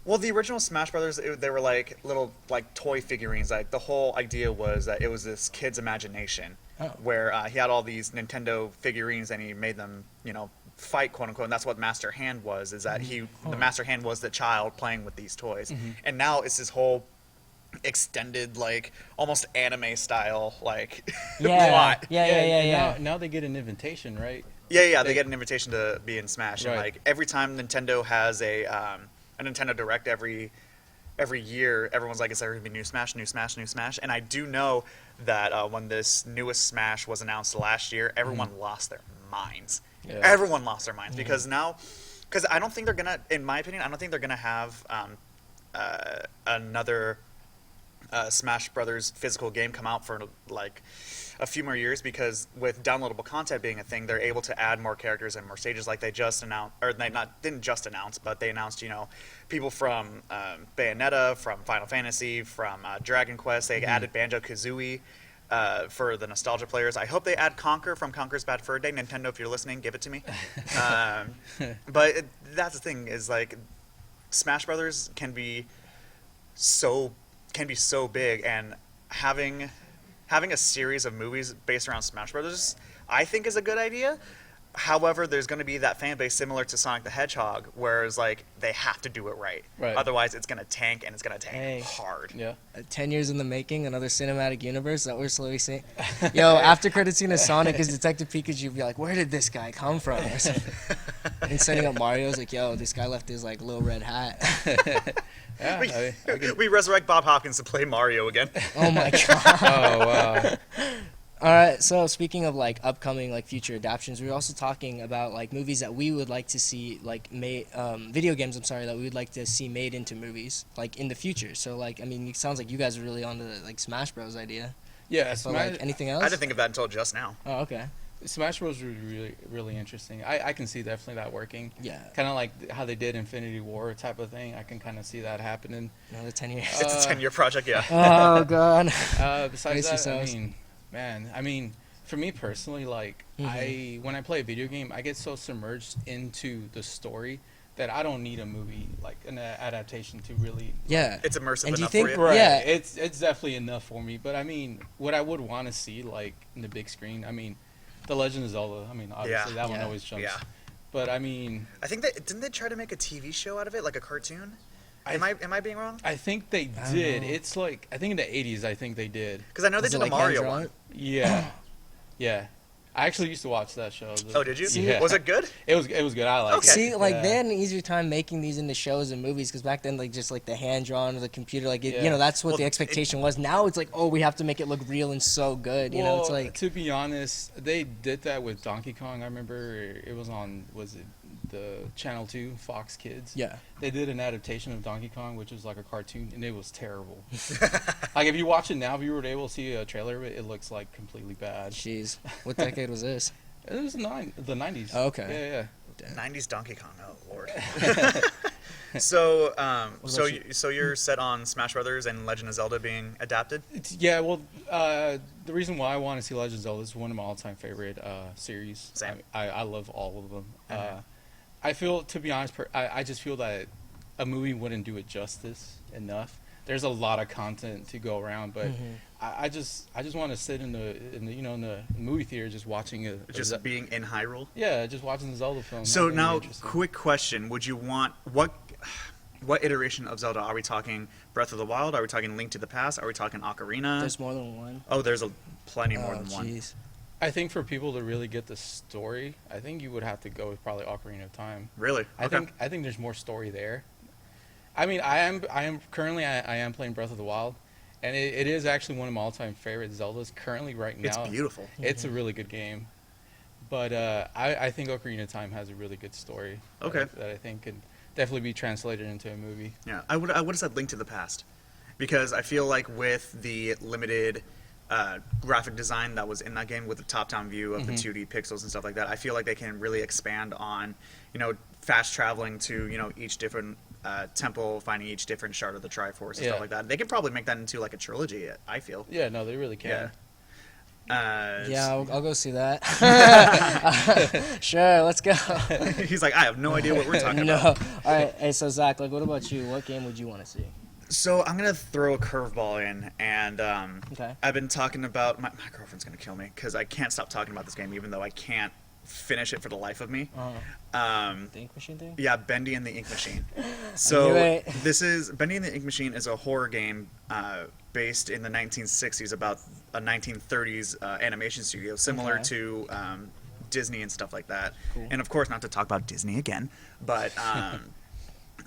Well, the original Smash Brothers, they were like little like toy figurines. Like the whole idea was that it was this kid's imagination, Oh. where he had all these Nintendo figurines and he made them, fight, quote unquote. And that's what Master Hand was. Is that the Master Hand was the child playing with these toys, and now it's this whole extended, like almost anime style, like Yeah, plot. yeah. and Now they get an invitation, right? Yeah, they get an invitation to be in Smash, and Right. like every time Nintendo has a Nintendo Direct every year, everyone's like, "Is there gonna be new Smash, new Smash, new Smash?" And I do know that when this newest Smash was announced last year, everyone lost their minds. Yeah. Everyone lost their minds because I don't think they're gonna, in my opinion, I don't think they're gonna have another Smash Brothers physical game come out for like a few more years, because with downloadable content being a thing, they're able to add more characters and more stages. Like they just announced, or they didn't just announce, but they announced, people from Bayonetta, from Final Fantasy, from Dragon Quest. They added Banjo-Kazooie for the nostalgia players. I hope they add Conker from Conker's Bad Fur Day. Nintendo, if you're listening, give it to me. But that's the thing, is like Smash Brothers can be so big, and having a series of movies based around Smash Brothers, I think, is a good idea. However, there's going to be that fan base similar to Sonic the Hedgehog, whereas like they have to do it right. Right. Otherwise, it's going to tank, and it's going to tank Hey. hard. Yeah. 10 years in the making, another cinematic universe that we're slowly seeing. Yo, after credit scene of Sonic is Detective Pikachu, you'd be like, where did this guy come from? Or something. And setting up Mario's like, yo, this guy left his like little red hat. Yeah. We resurrect Bob Hopkins to play Mario again. Oh my god. Oh wow. All right, so speaking of like upcoming like future adaptations, we were also talking about like movies that we would like to see like made, video games. I'm sorry, that we would like to see made into movies like in the future. So like, I mean, it sounds like you guys are really onto the like Smash Bros idea. Yeah. But Smash, like anything I else? didn't think of that until just now. Oh, okay. Smash Bros was really, really interesting. I can see definitely that working. Yeah. Kind of like how they did Infinity War type of thing. I can kind of see that happening. Another 10 years. It's a 10-year project, yeah. Oh god. Besides Brace that, yourselves. I mean, for me personally, like when I play a video game, I get so submerged into the story that I don't need a movie, like an adaptation to really. Yeah. It's immersive And do you enough think- for you. Right. Yeah. It's definitely enough for me. But I mean, what I would want to see, like in the big screen, I mean, The Legend of Zelda. I mean, obviously that one Yeah. always jumps. Yeah. But I mean, I think didn't they try to make a TV show out of it, like a cartoon? Am I being wrong? I think they don't did. know. It's like I think in the 80s. I think they did. Because I know they Was it, did a like, Mario hand-drawn? one. Yeah. Yeah. I actually used to watch that show. Oh, did you? Yeah. Was it good? It was good. I liked Okay. it. See, like Yeah. they had an easier time making these into shows and movies because back then, like just like the hand drawn or the computer, like it, Yeah. that's what Well, the expectation was. Now it's like, oh, we have to make it look real and so good. You know, it's Well, like to be honest, they did that with Donkey Kong. I remember it was on, was it the Channel 2, Fox Kids? yeah. They did an adaptation of Donkey Kong, which was like a cartoon, and it was terrible. Like if you watch it now, if you were able to see a trailer of it, it looks like completely bad. Jeez, what decade was this? It was the 90s. Oh, okay. Yeah, yeah. 90s Donkey Kong. Oh lord. So, so about you? so you're set on Smash Brothers and Legend of Zelda being adapted? Yeah, well, the reason why I want to see Legend of Zelda is one of my all-time favorite series. Same. I love all of them. Mhm. I feel, to be honest, I just feel that a movie wouldn't do it justice enough. There's a lot of content to go around, but I just want to sit in the movie theater just watching it. Just being in Hyrule? Yeah, just watching the Zelda film. So That'd be now, interesting. quick question: would you want what iteration of Zelda? Are we talking Breath of the Wild? Are we talking Link to the Past? Are we talking Ocarina? There's more than one. Oh, there's plenty more than one. Jeez. I think for people to really get the story, I think you would have to go with probably Ocarina of Time. Really? I think there's more story there. I mean, I am currently playing Breath of the Wild, and it is actually one of my all-time favorite Zeldas currently right now. It's beautiful. It's a really good game, but I think Ocarina of Time has a really good story. Okay. That I think could definitely be translated into a movie. Yeah, I would have said Link to the Past, because I feel like with the limited graphic design that was in that game, with the top-down view of the 2D pixels and stuff like that, I feel like they can really expand on, fast traveling to each different temple, finding each different shard of the Triforce and stuff like that. They could probably make that into like a trilogy. I feel. Yeah, no, they really can. Yeah, I'll go see that. Sure, let's go. He's like, I have no idea what we're talking No. about. All right. Hey, so Zach, what about you? What game would you want to see? So I'm gonna throw a curveball in, and Okay. I've been talking about my girlfriend's gonna kill me because I can't stop talking about this game, even though I can't finish it for the life of me. The Ink Machine thing? Yeah, Bendy and the Ink Machine. knew So it. this is Bendy and the Ink Machine is a horror game based in the 1960s about a 1930s animation studio, similar to Disney and stuff like that. Cool. And of course, not to talk about Disney again, but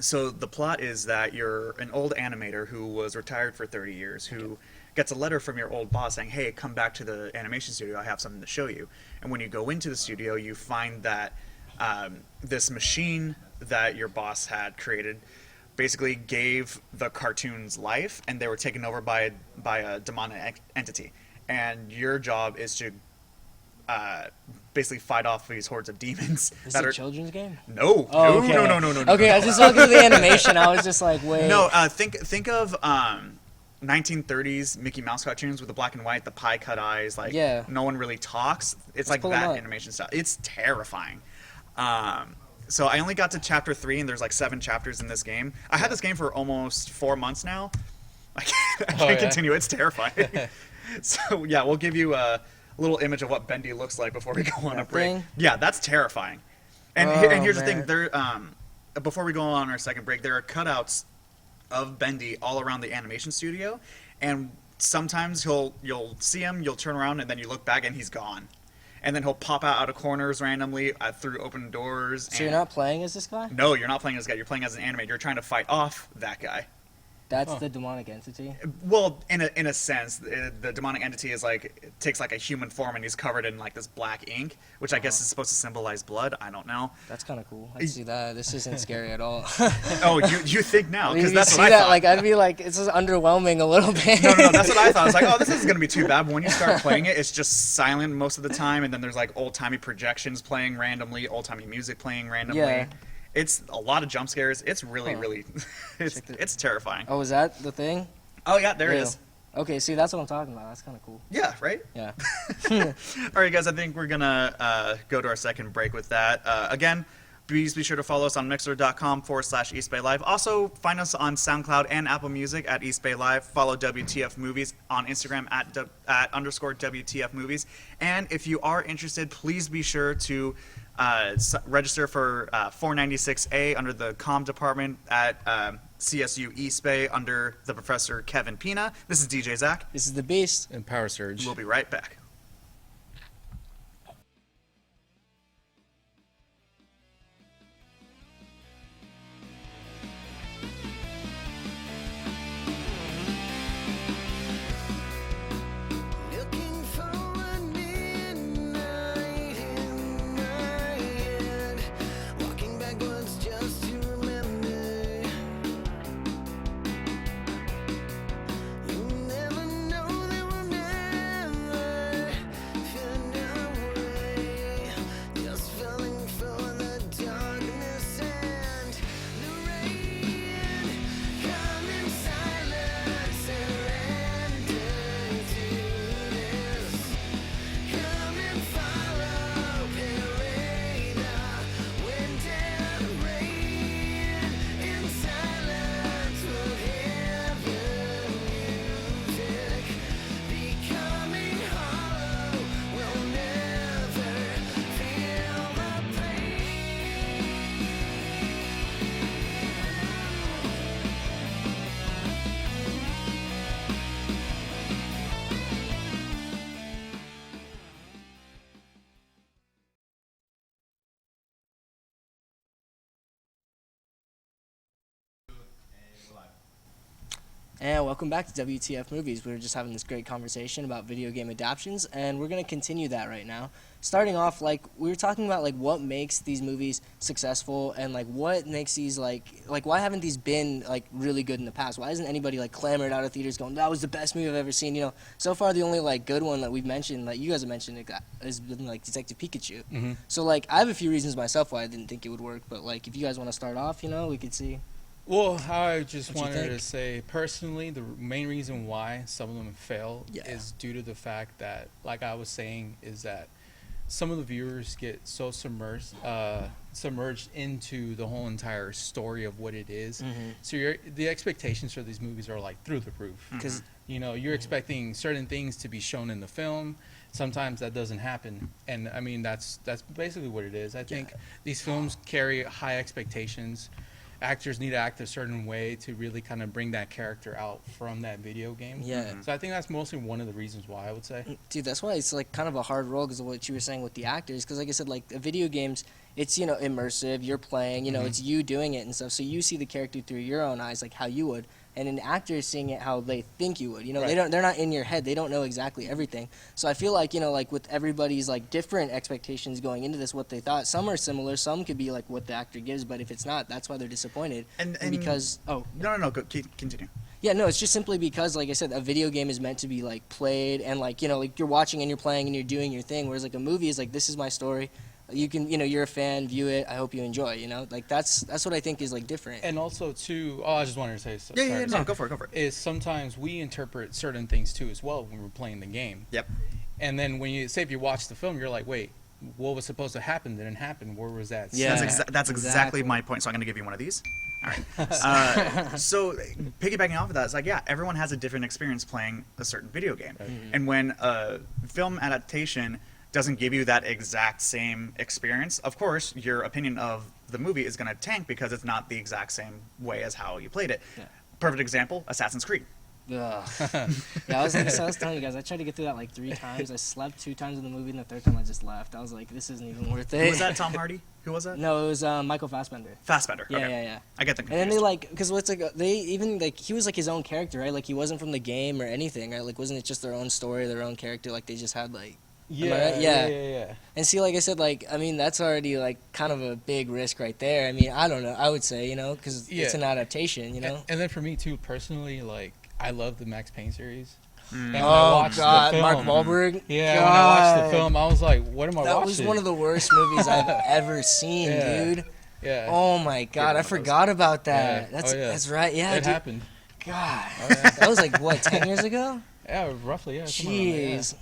so the plot is that you're an old animator who was retired for 30 years, who gets a letter from your old boss saying, hey, come back to the animation studio, I have something to show you. And when you go into the studio, you find that this machine that your boss had created basically gave the cartoons life, and they were taken over by a demonic entity. And your job is to basically fight off these hordes of demons. Is it a children's game? No. Oh, No, okay. no. Okay, I was just looking at the animation. I was just like, wait. No, think of 1930s Mickey Mouse cartoons with the black and white, the pie cut eyes, like no one really talks. It's like pull 'em that up. animation style. It's terrifying. So I only got to chapter 3, and there's like 7 chapters in this game. I had this game for almost 4 months now. I can't continue. It's terrifying. So yeah, we'll give you a little image of what Bendy looks like before we go on a break. thing? Yeah, that's terrifying. And, and here's the thing: there, before we go on our second break, there are cutouts of Bendy all around the animation studio, and sometimes you'll see him, you'll turn around, and then you look back, and he's gone. And then he'll pop out of corners randomly through open doors. So you're not playing as this guy? No, you're not playing as this guy. You're playing as an animator. You're trying to fight off that guy. That's the demonic entity? Well, in a sense, the demonic entity is takes like a human form, and he's covered in like this black ink, which I guess is supposed to symbolize blood. I don't know. That's kind of cool. I see that. This isn't scary at all. Oh, you think now? Because You that's see what I that, thought. like, I'd be like, it's just underwhelming a little bit. No, that's what I thought. I was like, oh, this isn't going to be too bad. But when you start playing it, it's just silent most of the time, and then there's like old-timey projections playing randomly, old-timey music playing randomly. Yeah. It's a lot of jump scares. It's really, it's terrifying. Oh, is that the thing? Oh, yeah, there it Real. is. Okay, see, that's what I'm talking about. That's kind of cool. Yeah, right? Yeah. All right, guys, I think we're going to go to our second break with that. Again, please be sure to follow us on Mixer.com/East Bay Live. Also, find us on SoundCloud and Apple Music at East Bay Live. Follow WTF Movies on Instagram at _WTF Movies. And if you are interested, please be sure to register for 496A under the comm department at CSU East Bay under the Professor Kevin Pina. This is DJ Zach. This is the Beast. And Power Surge. We'll be right back. Looking for a midnight in my head, walking backwards just to remember. You never know, there will never And welcome back to WTF Movies. We were just having this great conversation about video game adaptations, and we're going to continue that right now. Starting off, like, we were talking about, like, what makes these movies successful and, like, what makes these, like, why haven't these been, like, really good in the past? Why isn't anybody, like, clamored out of theaters going, that was the best movie I've ever seen? You know, so far the only, like, good one that we've mentioned, like, you guys have mentioned, has been, like, Detective Pikachu. Mm-hmm. So, like, I have a few reasons myself why I didn't think it would work, but, like, if you guys want to start off, you know, we could see. Well, I just What you wanted to think? say, personally, the main reason why some of them fail Yeah. is due to the fact that, like I was saying, is that some of the viewers get so submerged into the whole entire story of what it is. Mm-hmm. So the expectations for these movies are like through the roof. Because You know, you're expecting certain things to be shown in the film. Sometimes that doesn't happen, and I mean that's basically what it is. I think these films carry high expectations. Actors need to act a certain way to really kind of bring that character out from that video game. Yeah. So I think that's mostly one of the reasons why I would say. Dude, that's why it's like kind of a hard role because of what you were saying with the actors. Because like I said, like the video games, it's, you know, immersive. You're playing, you know, it's you doing it and stuff. So you see the character through your own eyes, like how you would. And an actor is seeing it how they think you would. You know, Right. they're not in your head. They don't know exactly everything. So I feel like, you know, like with everybody's like different expectations going into this, what they thought. Some are similar. Some could be like what the actor gives. But if it's not, that's why they're disappointed. And because no, continue. yeah, no, it's just simply because, like I said, a video game is meant to be, like, played and, like, you know, like, you're watching and you're playing and you're doing your thing, whereas, like, a movie is, like, this is my story. You can, you know, you're a fan, view it, I hope you enjoy, you know? Like, that's what I think is, like, different. And also too, I just wanted to say, No, go for it. Is sometimes we interpret certain things too as well when we're playing the game. Yep. And then when you say if you watch the film, you're like, wait, what was supposed to happen didn't happen. Where was that? Yeah. That's exactly my point. So I'm going to give you one of these. All right. So piggybacking off of that, it's like, yeah, everyone has a different experience playing a certain video game. And when a film adaptation doesn't give you that exact same experience, of course, your opinion of the movie is going to tank because it's not the exact same way as how you played it. Yeah. Perfect example, Assassin's Creed. Ugh. Yeah, I was telling you guys, I tried to get through that, like, 3 times. I slept 2 times in the movie, and the 3rd time I just left. I was like, this isn't even worth it. Who was that, Tom Hardy? Who was that? No, it was Michael Fassbender. Fassbender. Yeah, okay. yeah. I get them And then confused. they, like, because what's, like, they even, like, he was, like, his own character, right? Like, he wasn't from the game or anything, right? Like, wasn't it just their own story, their own character? Like, they just had, like... Am I right? Yeah. And see, like I said, like, I mean, that's already, like, kind of a big risk right there. I mean, I don't know. I would say, you know, because it's an adaptation, you know? And then for me too, personally, like I love the Max Payne series. And when I Oh, watched God. the Mark film, Wahlberg? Yeah, when I watched the God. film, I was like, what am I That watching? was one of the worst movies I've ever seen, Yeah. dude. Yeah. Oh, my God. I forgot about that. Yeah. That's right. Yeah, it dude. happened. God. Oh, yeah. That was, like, what, 10 years ago? Yeah, roughly, yeah. somewhere around there, Jeez.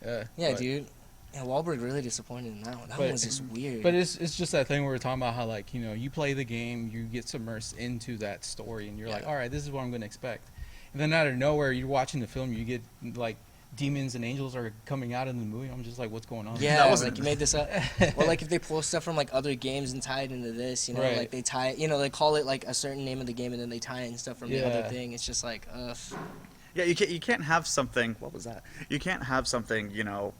Yeah, Yeah, but- dude. Yeah, Wahlberg really disappointed in that one. That one was just weird. But it's just that thing where we're talking about how, like, you know, you play the game, you get submersed into that story, and you're like, all right, this is what I'm going to expect. And then out of nowhere, you're watching the film, you get, like, demons and angels are coming out in the movie. I'm just like, what's going on? Yeah, like you made this up. Well, like if they pull stuff from like other games and tie it into this, you know, Right. like they tie it, you know, they call it like a certain name of the game and then they tie in stuff from the other Yeah. thing. It's just like, ugh. Yeah, you can't have something. What was that? You can't have something, you know,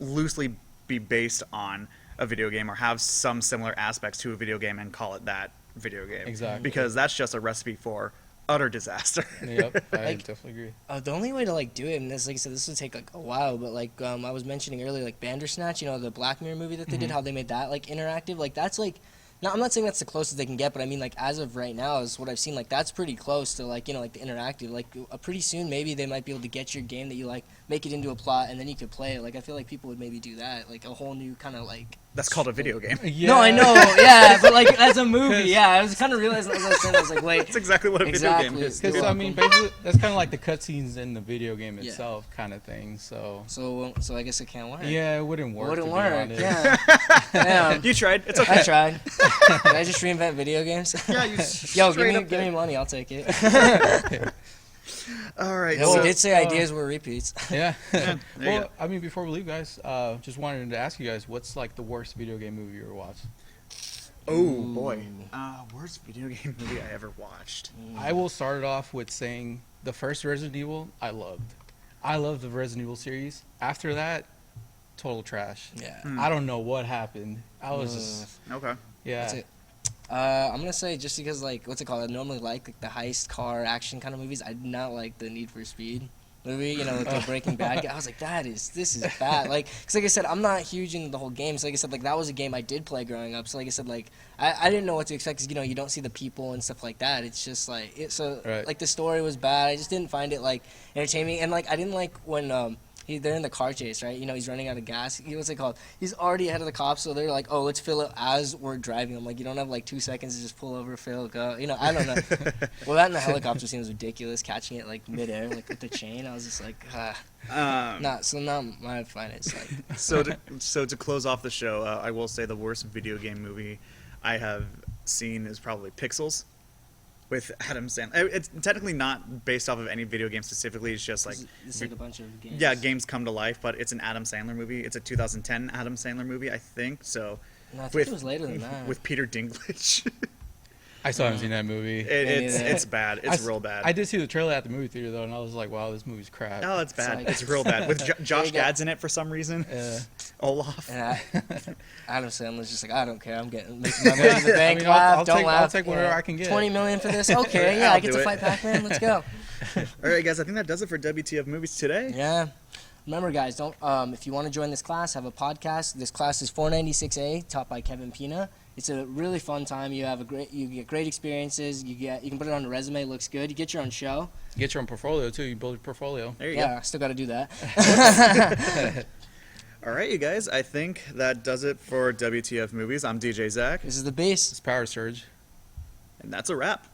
loosely be based on a video game or have some similar aspects to a video game and call it that video game. Exactly. Because that's just a recipe for utter disaster. Yep, I Like- definitely agree. The only way to like do it, and this, like I said, this would take like a while, but like I was mentioning earlier, like Bandersnatch, you know, the Black Mirror movie that they did, how they made that like interactive, like that's like. Now, I'm not saying that's the closest they can get, but I mean, like, as of right now, is what I've seen, like, that's pretty close to, like, you know, like, the interactive. Like, pretty soon, maybe they might be able to get your game that you like, make it into a plot, and then you could play it. Like, I feel like people would maybe do that. Like, a whole new kind of, like... That's called a video game. Yeah. No, I know, yeah, but, like, as a movie, yeah. I was kind of realizing as I was saying, I was like, wait. That's exactly what a Exactly. video game is. Because, I mean, basically, that's kind of like the cutscenes in the video game Yeah. itself kind of thing, so... So I guess it can't work. Yeah, it wouldn't It work. wouldn't to be work, honest. yeah. Damn. You tried. It's okay. I tried. Did I just reinvent video games? Yeah, you Yo, straight up give me did. money, I'll take it. All right. Yeah, so, we did say ideas were repeats. Yeah. there you Well, go. I mean, before we leave, guys, just wanted to ask you guys, what's like the worst video game movie you ever watched? Oh boy. Worst video game movie I ever watched. I will start it off with saying the first Resident Evil I loved. I loved the Resident Evil series. After that, total trash. Yeah. I don't know what happened. I was just Okay. yeah. That's it. I'm gonna say just because like what's it called? I normally like the heist car action kind of movies. I do not like the Need for Speed movie. You know, with the Breaking Bad guy. I was like, this is bad. Like, cause like I said, I'm not huge into the whole game. So like I said, like that was a game I did play growing up. So like I said, like I didn't know what to expect. Cause you know you don't see the people and stuff like that. It's just like like the story was bad. I just didn't find it like entertaining. And like I didn't like when they're in the car chase, right? You know, he's running out of gas. What's it called? He's already ahead of the cops, so they're like, oh, let's fill it as we're driving. I'm like, you don't have like 2 seconds to just pull over, fill, go. You know, I don't know. Well, that in the helicopter scene was ridiculous, catching it like midair, like with the chain. I was just like, so now my finance. Like. So to close off the show, I will say the worst video game movie I have seen is probably Pixels. With Adam Sandler. It's technically not based off of any video game specifically. It's just like it's like a bunch of games. Yeah, games come to life, but it's an Adam Sandler movie. It's a 2010 Adam Sandler movie, I think. So no, I think it was later than that. With Peter Dinklage. I still haven't seen that movie. It's bad. It's real bad. I did see the trailer at the movie theater though, and I was like, "Wow, this movie's crap." Oh, it's bad. It's real bad. With Josh Gad's in it for some reason. Olaf. And Adam Sandler's just like, I don't care. I'm making my money in the bank. I'll take whatever I can get. $20 million for this. Okay, yeah, I get to fight Pac-Man. Let's go. All right, guys. I think that does it for WTF Movies today. Yeah. Remember, guys, don't if you want to join this class, have a podcast. This class is 496A, taught by Kevin Pina. It's a really fun time. You get great experiences. You can put it on a resume. It looks good. You get your own show. You get your own portfolio too. You build your portfolio. There you go. Yeah, I still got to do that. All right, you guys. I think that does it for WTF Movies. I'm DJ Zach. This is the Beast. It's Power Surge. And that's a wrap.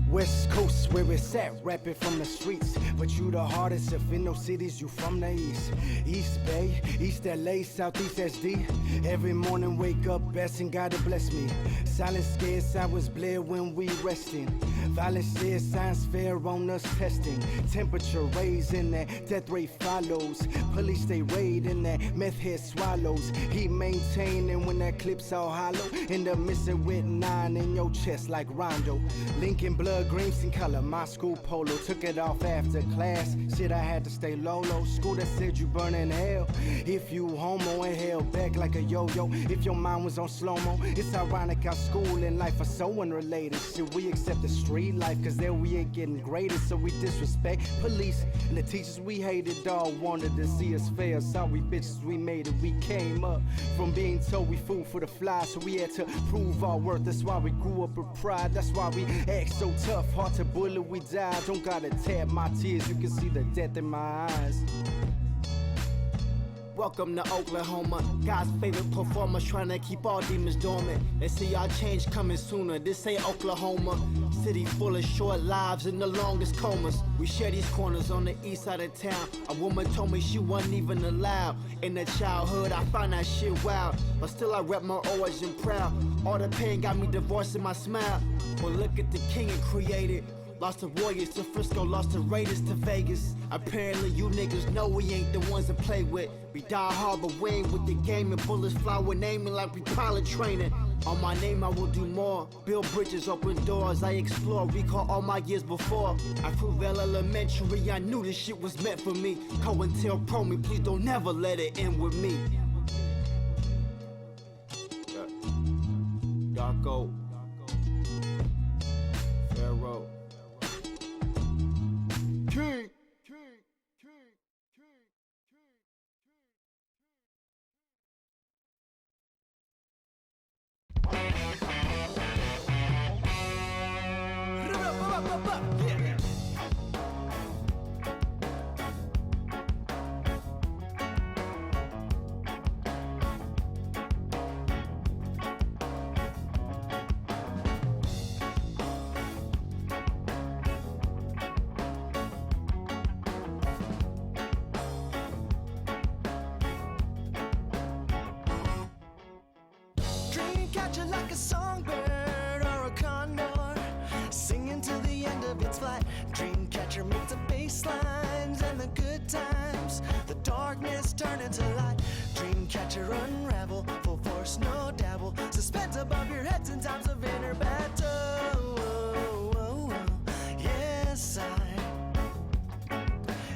West Coast where it's at, rapping from the streets. But you the hardest if in no cities, you from the east. East Bay, East LA, Southeast SD. Every morning wake up, blessing God to bless me. Silent scared, sounds blare when we resting. Violence says science fair on us testing. Temperature raising, that death rate follows. Police stay raiding, that meth head swallows. He maintaining when that clip's all hollow. End up missing with 9 in your chest like Rondo. Lincoln blood, green in color, my school polo. Took it off after class, shit I had to stay low. School that said you burn in hell if you homo, and held back like a yo-yo if your mind was on slow-mo. It's ironic how school and life are so unrelated. Should we accept the street life, cause there we ain't getting graded, so we disrespect police and the teachers we hated. All wanted to see us fail. Sorry bitches, we made it. We came up from being told we food for the fly, so we had to prove our worth. That's why we grew up with pride. That's why we act so tough. Hard to bullet, we die. Don't gotta tab my tears. You can see the death in my eyes. Welcome to Oklahoma, God's favorite performers, trying to keep all demons dormant. They see our change coming sooner. This ain't Oklahoma, city full of short lives and the longest comas. We share these corners on the east side of town. A woman told me she wasn't even allowed. In the childhood, I found that shit wild, but still I rep my origin proud. All the pain got me divorcing my smile. Well, look at the king it created. Lost to Warriors to Frisco, lost to Raiders to Vegas. Apparently you niggas know we ain't the ones to play with. We die hard but we ain't with the game, and bullets fly with aiming like we pilot training. On my name I will do more. Build bridges, open doors, I explore. Recall all my years before. I Fruitvale Elementary, I knew this shit was meant for me. COINTELPRO me, please don't never let it end with me. Darko, Pharaoh, King. Dreamcatcher like a songbird or a condor, singing to the end of its flight. Dreamcatcher makes the bass lines and the good times, the darkness turn into light. Dreamcatcher unravel, full force, no dabble, suspense above your heads in times of inner battle. Yes,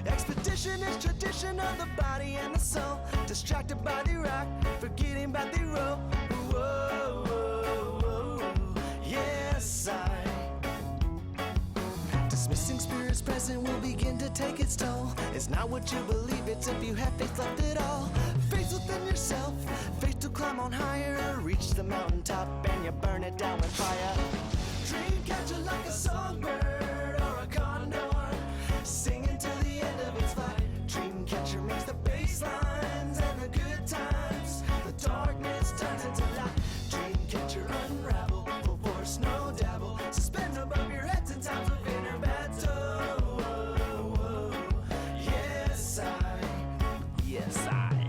Expedition is tradition. condition of the body and the soul. Distracted by the rock, forgetting about the roll. Whoa, whoa, whoa. Yes, dismissing spirits present will begin to take its toll. It's not what you believe, it's if you have faith left at all. Faith within yourself, faith to climb on higher. Reach the mountaintop and you burn it down with fire. Dream catcher like a songbird or a condor, singing till the end of its flight. Dream catcher makes the bass lines and the good times. The darkness turns into light. Dream catcher unravel, full force, no dabble. Suspend above your heads in times of inner battle. Yes, I.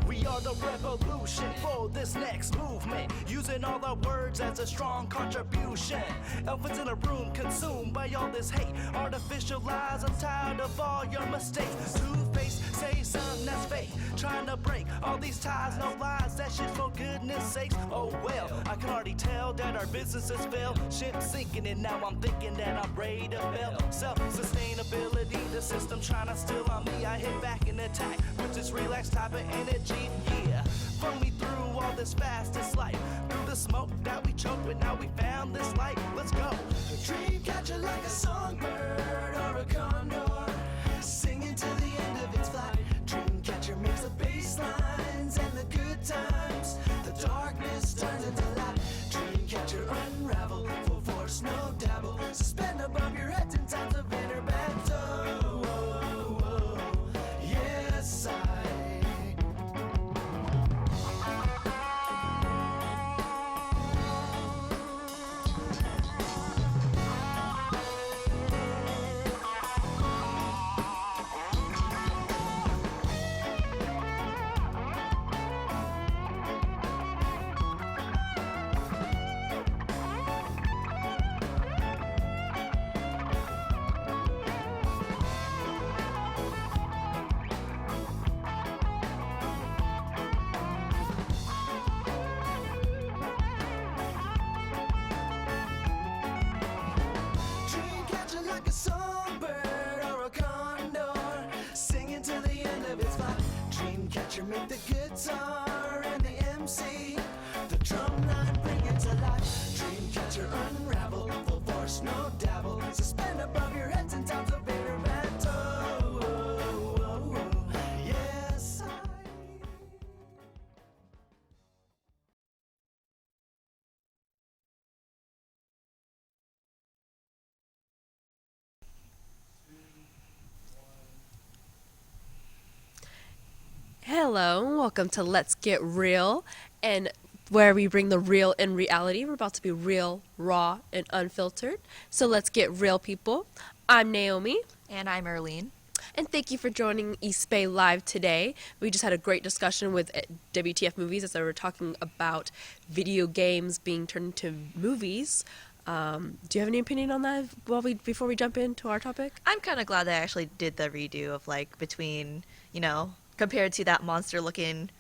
We are the revolution for this next movement, using all our words as a strong contribution. Elephants in a room consumed by all this hate, artificial lies. I'm tired of all your mistakes. Two-faced, say something that's fake, trying to break all these ties. No lies, that shit for goodness sakes. Oh well, I can already tell that our businesses fail. Ship sinking and now I'm thinking that I'm ready to fail. Self-sustainability, the system trying to steal on me. I hit back and attack with this relaxed type of energy. Yeah, from me through all this fastest life, through the smoke that we choked, but now we found this light. Let's go. A dream catcher like a songbird or a condor, singing to the end of its flight. Dream catcher makes the bass lines and the good times. The darkness turns into light. Dream catcher unravel, full force, no dabble. Suspend above your heads in times of inner battle. Yes, dream catcher like a songbird or a condor, singing to the end of its flight. Dream catcher make the guitar and the MC, the drum line bring it to life. Dream catcher unravel, full force, no dabble. Suspend above your heads in times of inner battle. Yes, Hello, welcome to Let's Get Real, and where we bring the real in reality. We're about to be real, raw, and unfiltered. So let's get real, people. I'm Naomi. And I'm Erlene. And thank you for joining East Bay Live today. We just had a great discussion with WTF Movies as they were talking about video games being turned into movies. Do you have any opinion on that before we jump into our topic? I'm kind of glad they actually did the redo of between, compared to that monster-looking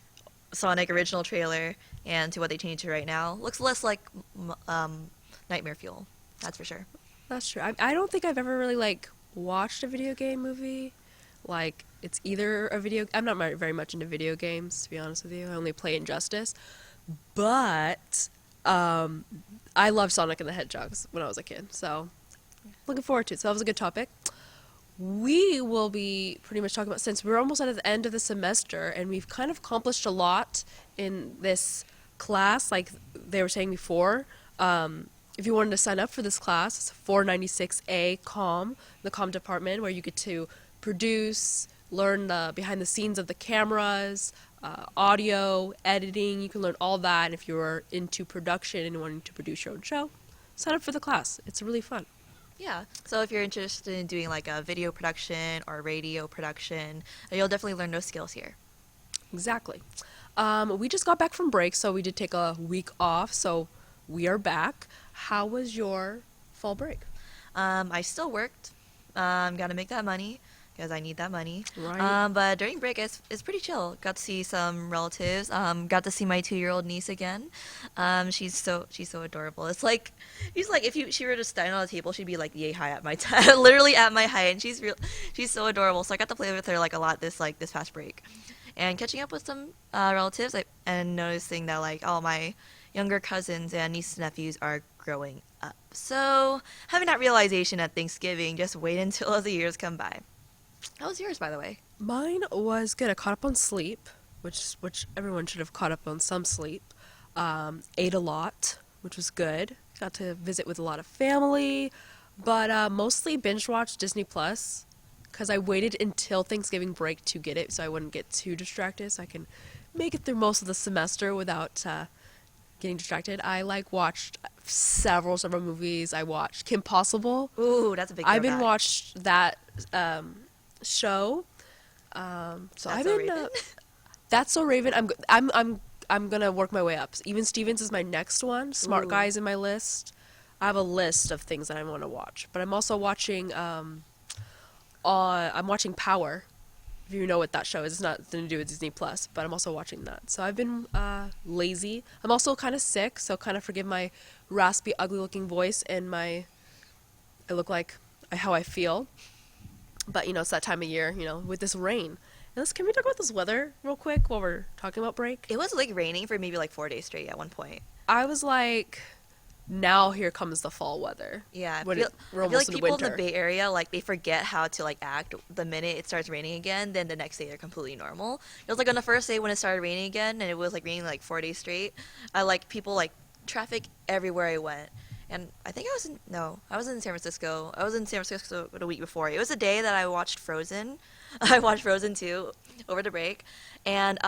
Sonic original trailer and to what they changed to right now. Looks less like Nightmare Fuel, that's for sure. That's true. I don't think I've ever really, watched a video game movie. It's either a video... I'm not very much into video games, to be honest with you. I only play Injustice. But I loved Sonic and the Hedgehogs when I was a kid, so looking forward to it. So that was a good topic. We will be pretty much talking about, since we're almost at the end of the semester and we've kind of accomplished a lot in this class, like they were saying before. If you wanted to sign up for this class, it's 496A COM, the COM department, where you get to produce, learn the behind the scenes of the cameras, audio, editing. You can learn all that. And if you're into production and wanting to produce your own show, sign up for the class. It's really fun. Yeah, so if you're interested in doing a video production or radio production, you'll definitely learn those skills here. Exactly. We just got back from break, so we did take a week off, so we are back. How was your fall break? I still worked. Got to make that money. because I need that money. Right. But during break, it's pretty chill. Got to see some relatives. Got to see my 2-year-old niece again. She's so adorable. It's like if she were to stand on a table, she'd be like yay high at my literally at my height, and she's so adorable. So I got to play with her like a lot this past break, and catching up with some relatives and noticing that like all my younger cousins and nieces and nephews are growing up. So having that realization at Thanksgiving, just wait until the years come by. How was yours, by the way? Mine was good. I caught up on sleep, which everyone should have caught up on some sleep. Ate a lot, which was good. Got to visit with a lot of family, but mostly binge watched Disney Plus because I waited until Thanksgiving break to get it so I wouldn't get too distracted, so I can make it through most of the semester without getting distracted. I watched several movies. I watched Kim Possible. Ooh, that's a big. I've been watched that show. So I've been. That's So Raven. I'm gonna work my way up. Even Stevens is my next one. Smart Guys in my list. I have a list of things that I want to watch, but I'm also watching. I'm watching Power. If you know what that show is, it's nothing to do with Disney Plus, but I'm also watching that. So I've been lazy. I'm also kind of sick, so kind of forgive my raspy, ugly-looking voice and I look like how I feel. But it's that time of year, with this rain. And can we talk about this weather real quick while we're talking about break? It was raining for maybe 4 days straight at one point. I was like, now here comes the fall weather. Yeah, we're I feel almost like in people winter. in the Bay Area, they forget how to act the minute it starts raining again. Then the next day they're completely normal. It was on the first day when it started raining again, and it was raining 4 days straight. People traffic everywhere I went. And I think I was in San Francisco. I was in San Francisco the week before. It was the day that I watched Frozen. I watched Frozen 2 over the break. And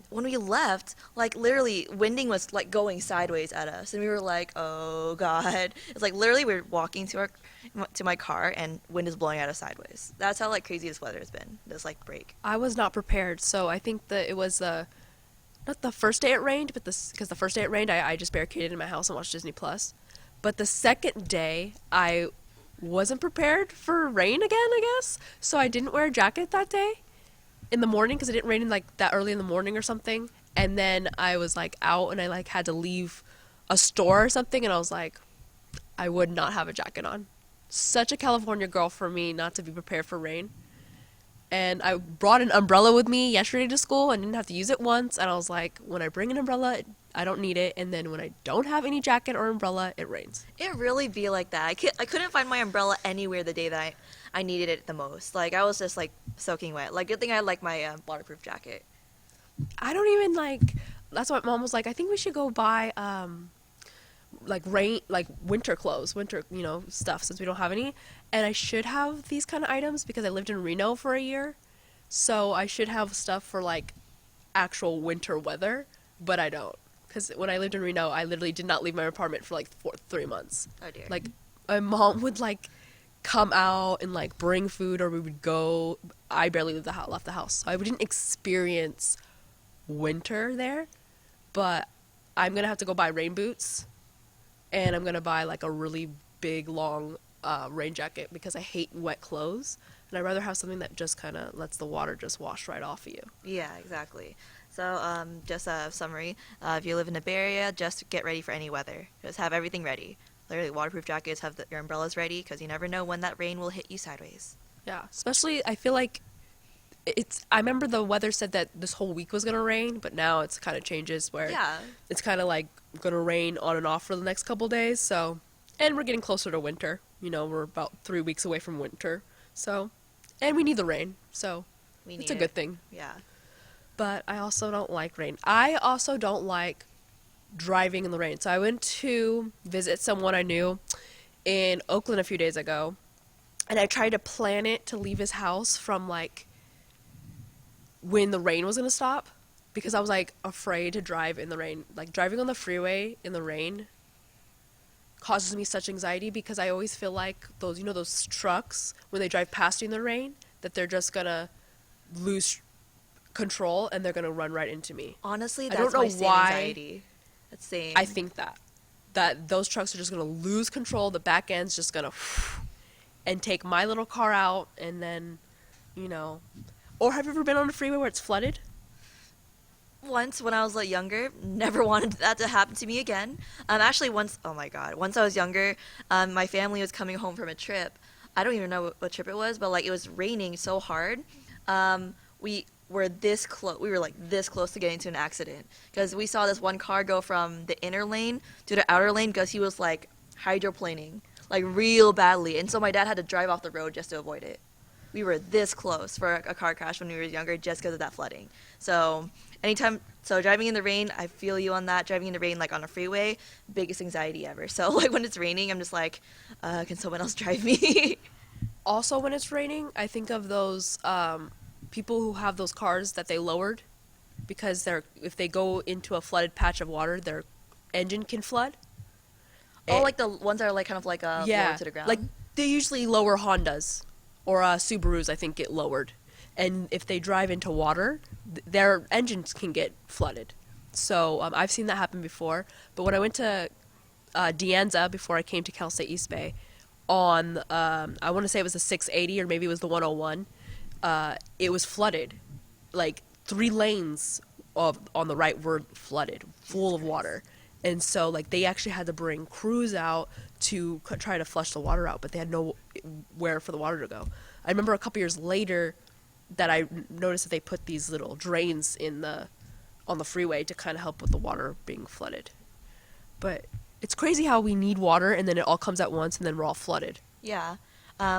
when we left, literally, winding was going sideways at us, and we were like, "Oh God!" It's literally we're walking to my car, and wind is blowing at us sideways. That's how crazy this weather has been. This break. I was not prepared, so I think that it was not the first day it rained, but because the first day it rained, I just barricaded in my house and watched Disney Plus. But the second day, I wasn't prepared for rain again, I guess. So I didn't wear a jacket that day in the morning because it didn't rain that early in the morning or something. And then I was out and I had to leave a store or something. And I was I would not have a jacket on. Such a California girl for me not to be prepared for rain. And I brought an umbrella with me yesterday to school and didn't have to use it once. And I was when I bring an umbrella, I don't need it. And then when I don't have any jacket or umbrella, it rains. It really be like that. I couldn't find my umbrella anywhere the day that I needed it the most. I was just soaking wet. Good thing I had my waterproof jacket. I don't even that's what Mom was I think we should go buy winter clothes, stuff, since we don't have any. And I should have these kind of items because I lived in Reno for a year. So I should have stuff for actual winter weather, but I don't. Because when I lived in Reno, I literally did not leave my apartment for 3 months. Oh dear. My mom would come out and bring food, or we would go. I barely left the house. So I didn't experience winter there, but I'm gonna have to go buy rain boots, and I'm gonna buy a really big long rain jacket because I hate wet clothes, and I'd rather have something that just kind of lets the water just wash right off of you. Yeah, exactly. So just a summary: if you live in the Bay Area, just get ready for any weather. Just have everything ready. Literally, waterproof jackets, have your umbrellas ready because you never know when that rain will hit you sideways. Yeah, especially I feel I remember the weather said that this whole week was gonna rain, but now it's kind of changes where it's kind of gonna rain on and off for the next couple days. So, and we're getting closer to winter. We're about 3 weeks away from winter. So, and we need the rain. So, it's a good thing. Yeah. But I also don't like rain. I also don't like driving in the rain. So I went to visit someone I knew in Oakland a few days ago, and I tried to plan it to leave his house from when the rain was going to stop, because I was afraid to drive in the rain. Driving on the freeway in the rain causes me such anxiety because I always feel those, those trucks, when they drive past you in the rain, that they're just going to lose control and they're going to run right into me. Honestly, that's I don't know my same why anxiety. That's same. I think that those trucks are just going to lose control. The back end's just going to and take my little car out, and then Or have you ever been on a freeway where it's flooded? Once when I was like younger, never wanted that to happen to me again. Actually once, oh my god, once I was younger, my family was coming home from a trip. I don't even know what trip it was, but like it was raining so hard. We were this close. We were like this close to getting into an accident because we saw this one car go from the inner lane to the outer lane because he was like hydroplaning like real badly, and so my dad had to drive off the road just to avoid it. We were this close for a car crash when we were younger just because of that flooding. So driving in the rain, I feel you on that. Driving in the rain, like on a freeway, biggest anxiety ever. So like when it's raining, I'm just like, can someone else drive me? Also, when it's raining, I think of those people who have those cars that they lowered because if they go into a flooded patch of water, their engine can flood. Like the ones that are like kind of like lower to the ground. Like they usually lower Hondas or Subarus, I think, get lowered. And if they drive into water, their engines can get flooded. So I've seen that happen before. But when I went to De Anza before I came to Cal State East Bay, on I want to say it was the 680 or maybe it was the 101, it was flooded. Like 3 lanes on the right were flooded, full of water. And so like they actually had to bring crews out to try to flush the water out, but they had nowhere for the water to go. I remember a couple years later that I noticed that they put these little drains on the freeway to kind of help with the water being flooded. But it's crazy how we need water and then it all comes at once and then we're all flooded. Yeah.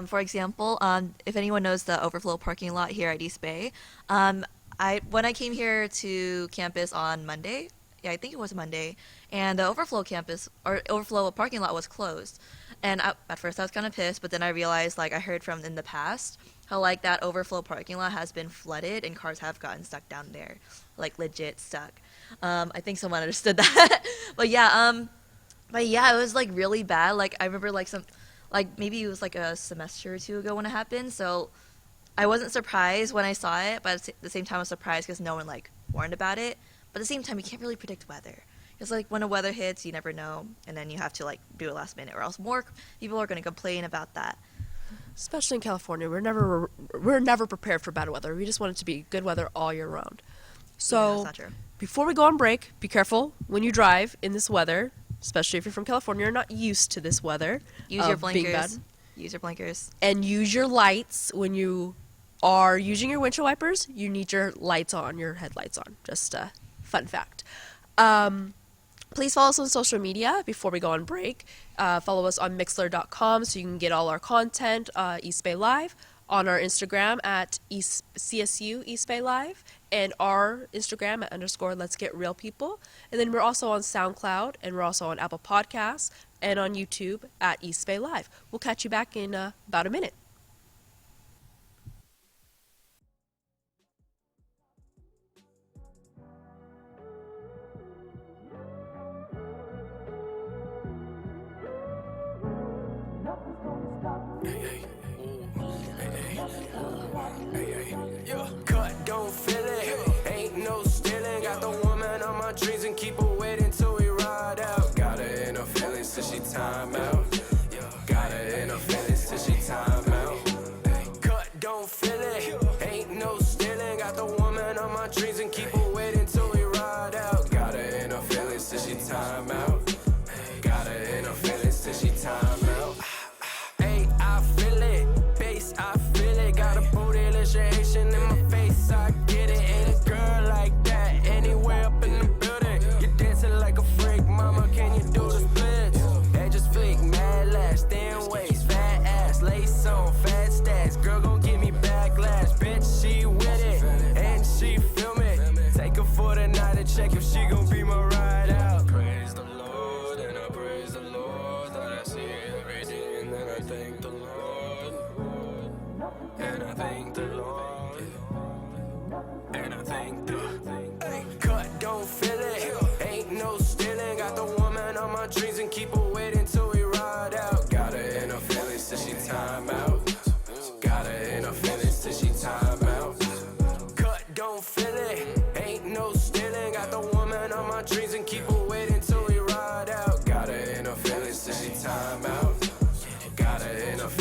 For example, if anyone knows the overflow parking lot here at East Bay, when I came here to campus on Monday, I think it was Monday, and the overflow parking lot was closed. And at first I was kind of pissed, but then I realized, like I heard from in the past, how like that overflow parking lot has been flooded and cars have gotten stuck down there, like legit stuck. I think someone understood that. But yeah, it was like really bad. Like I remember maybe it was like a semester or 2 ago when it happened. So I wasn't surprised when I saw it, but at the same time I was surprised because no one like warned about it. But at the same time, you can't really predict weather. It's like when a weather hits, you never know, and then you have to like do it last minute, or else more people are going to complain about that. Especially in California, we're never prepared for bad weather. We just want it to be good weather all year round. So that's not true. Before we go on break, be careful when you drive in this weather, especially if you're from California. You're not used to this weather. Use your blinkers. Use your blinkers. And use your lights when you are using your windshield wipers. You need your lights on, your headlights on. Just fun fact. Please follow us on social media before we go on break. Follow us on Mixlr.com so you can get all our content, East Bay Live, on our Instagram at CSU East Bay Live, and our Instagram at _Let's Get Real People. And then we're also on SoundCloud, and we're also on Apple Podcasts, and on YouTube at East Bay Live. We'll catch you back in about a minute. Cut, don't feel it. Ain't no stealing. Got the woman on my dreams and keep her waiting till we ride out. Got her in her feelings till she time out. Got her in her feelings till she time out. Cut, don't feel it. Ain't no stealing. Got the woman on my dreams and keep her waiting till we ride out. Got her in her feelings till she time out. Got her in her feelings till she time out. Hey, I feel it. Bass, I feel it. Got a bootyless Haitian in my face. I get it. Ain't a girl like that anywhere up in the building. You dancing like a freak, mama. Can you do the splits? Hey, just flick, mad lash, thin waist, fat ass, lace on, fat stats. Girl gon' give me backlash, bitch. She with it and she feel me. Take her for the night and check if she gon' be my ride out. Praise the Lord and I praise the Lord that I see everything and then I thank the Lord and I thank the Lord and I thank the hey, cut, don't feel it. Ain't no stealing. Got the woman on my dreams and keep her waiting till we ride out. Got her in her feelings till she time out. Got her in her feelings till she time out. Cut, don't feel it. Ain't no stealing. Got the woman on my dreams and keep her waiting till we ride out. Got her in her feelings till she time out. Got her in her feelings.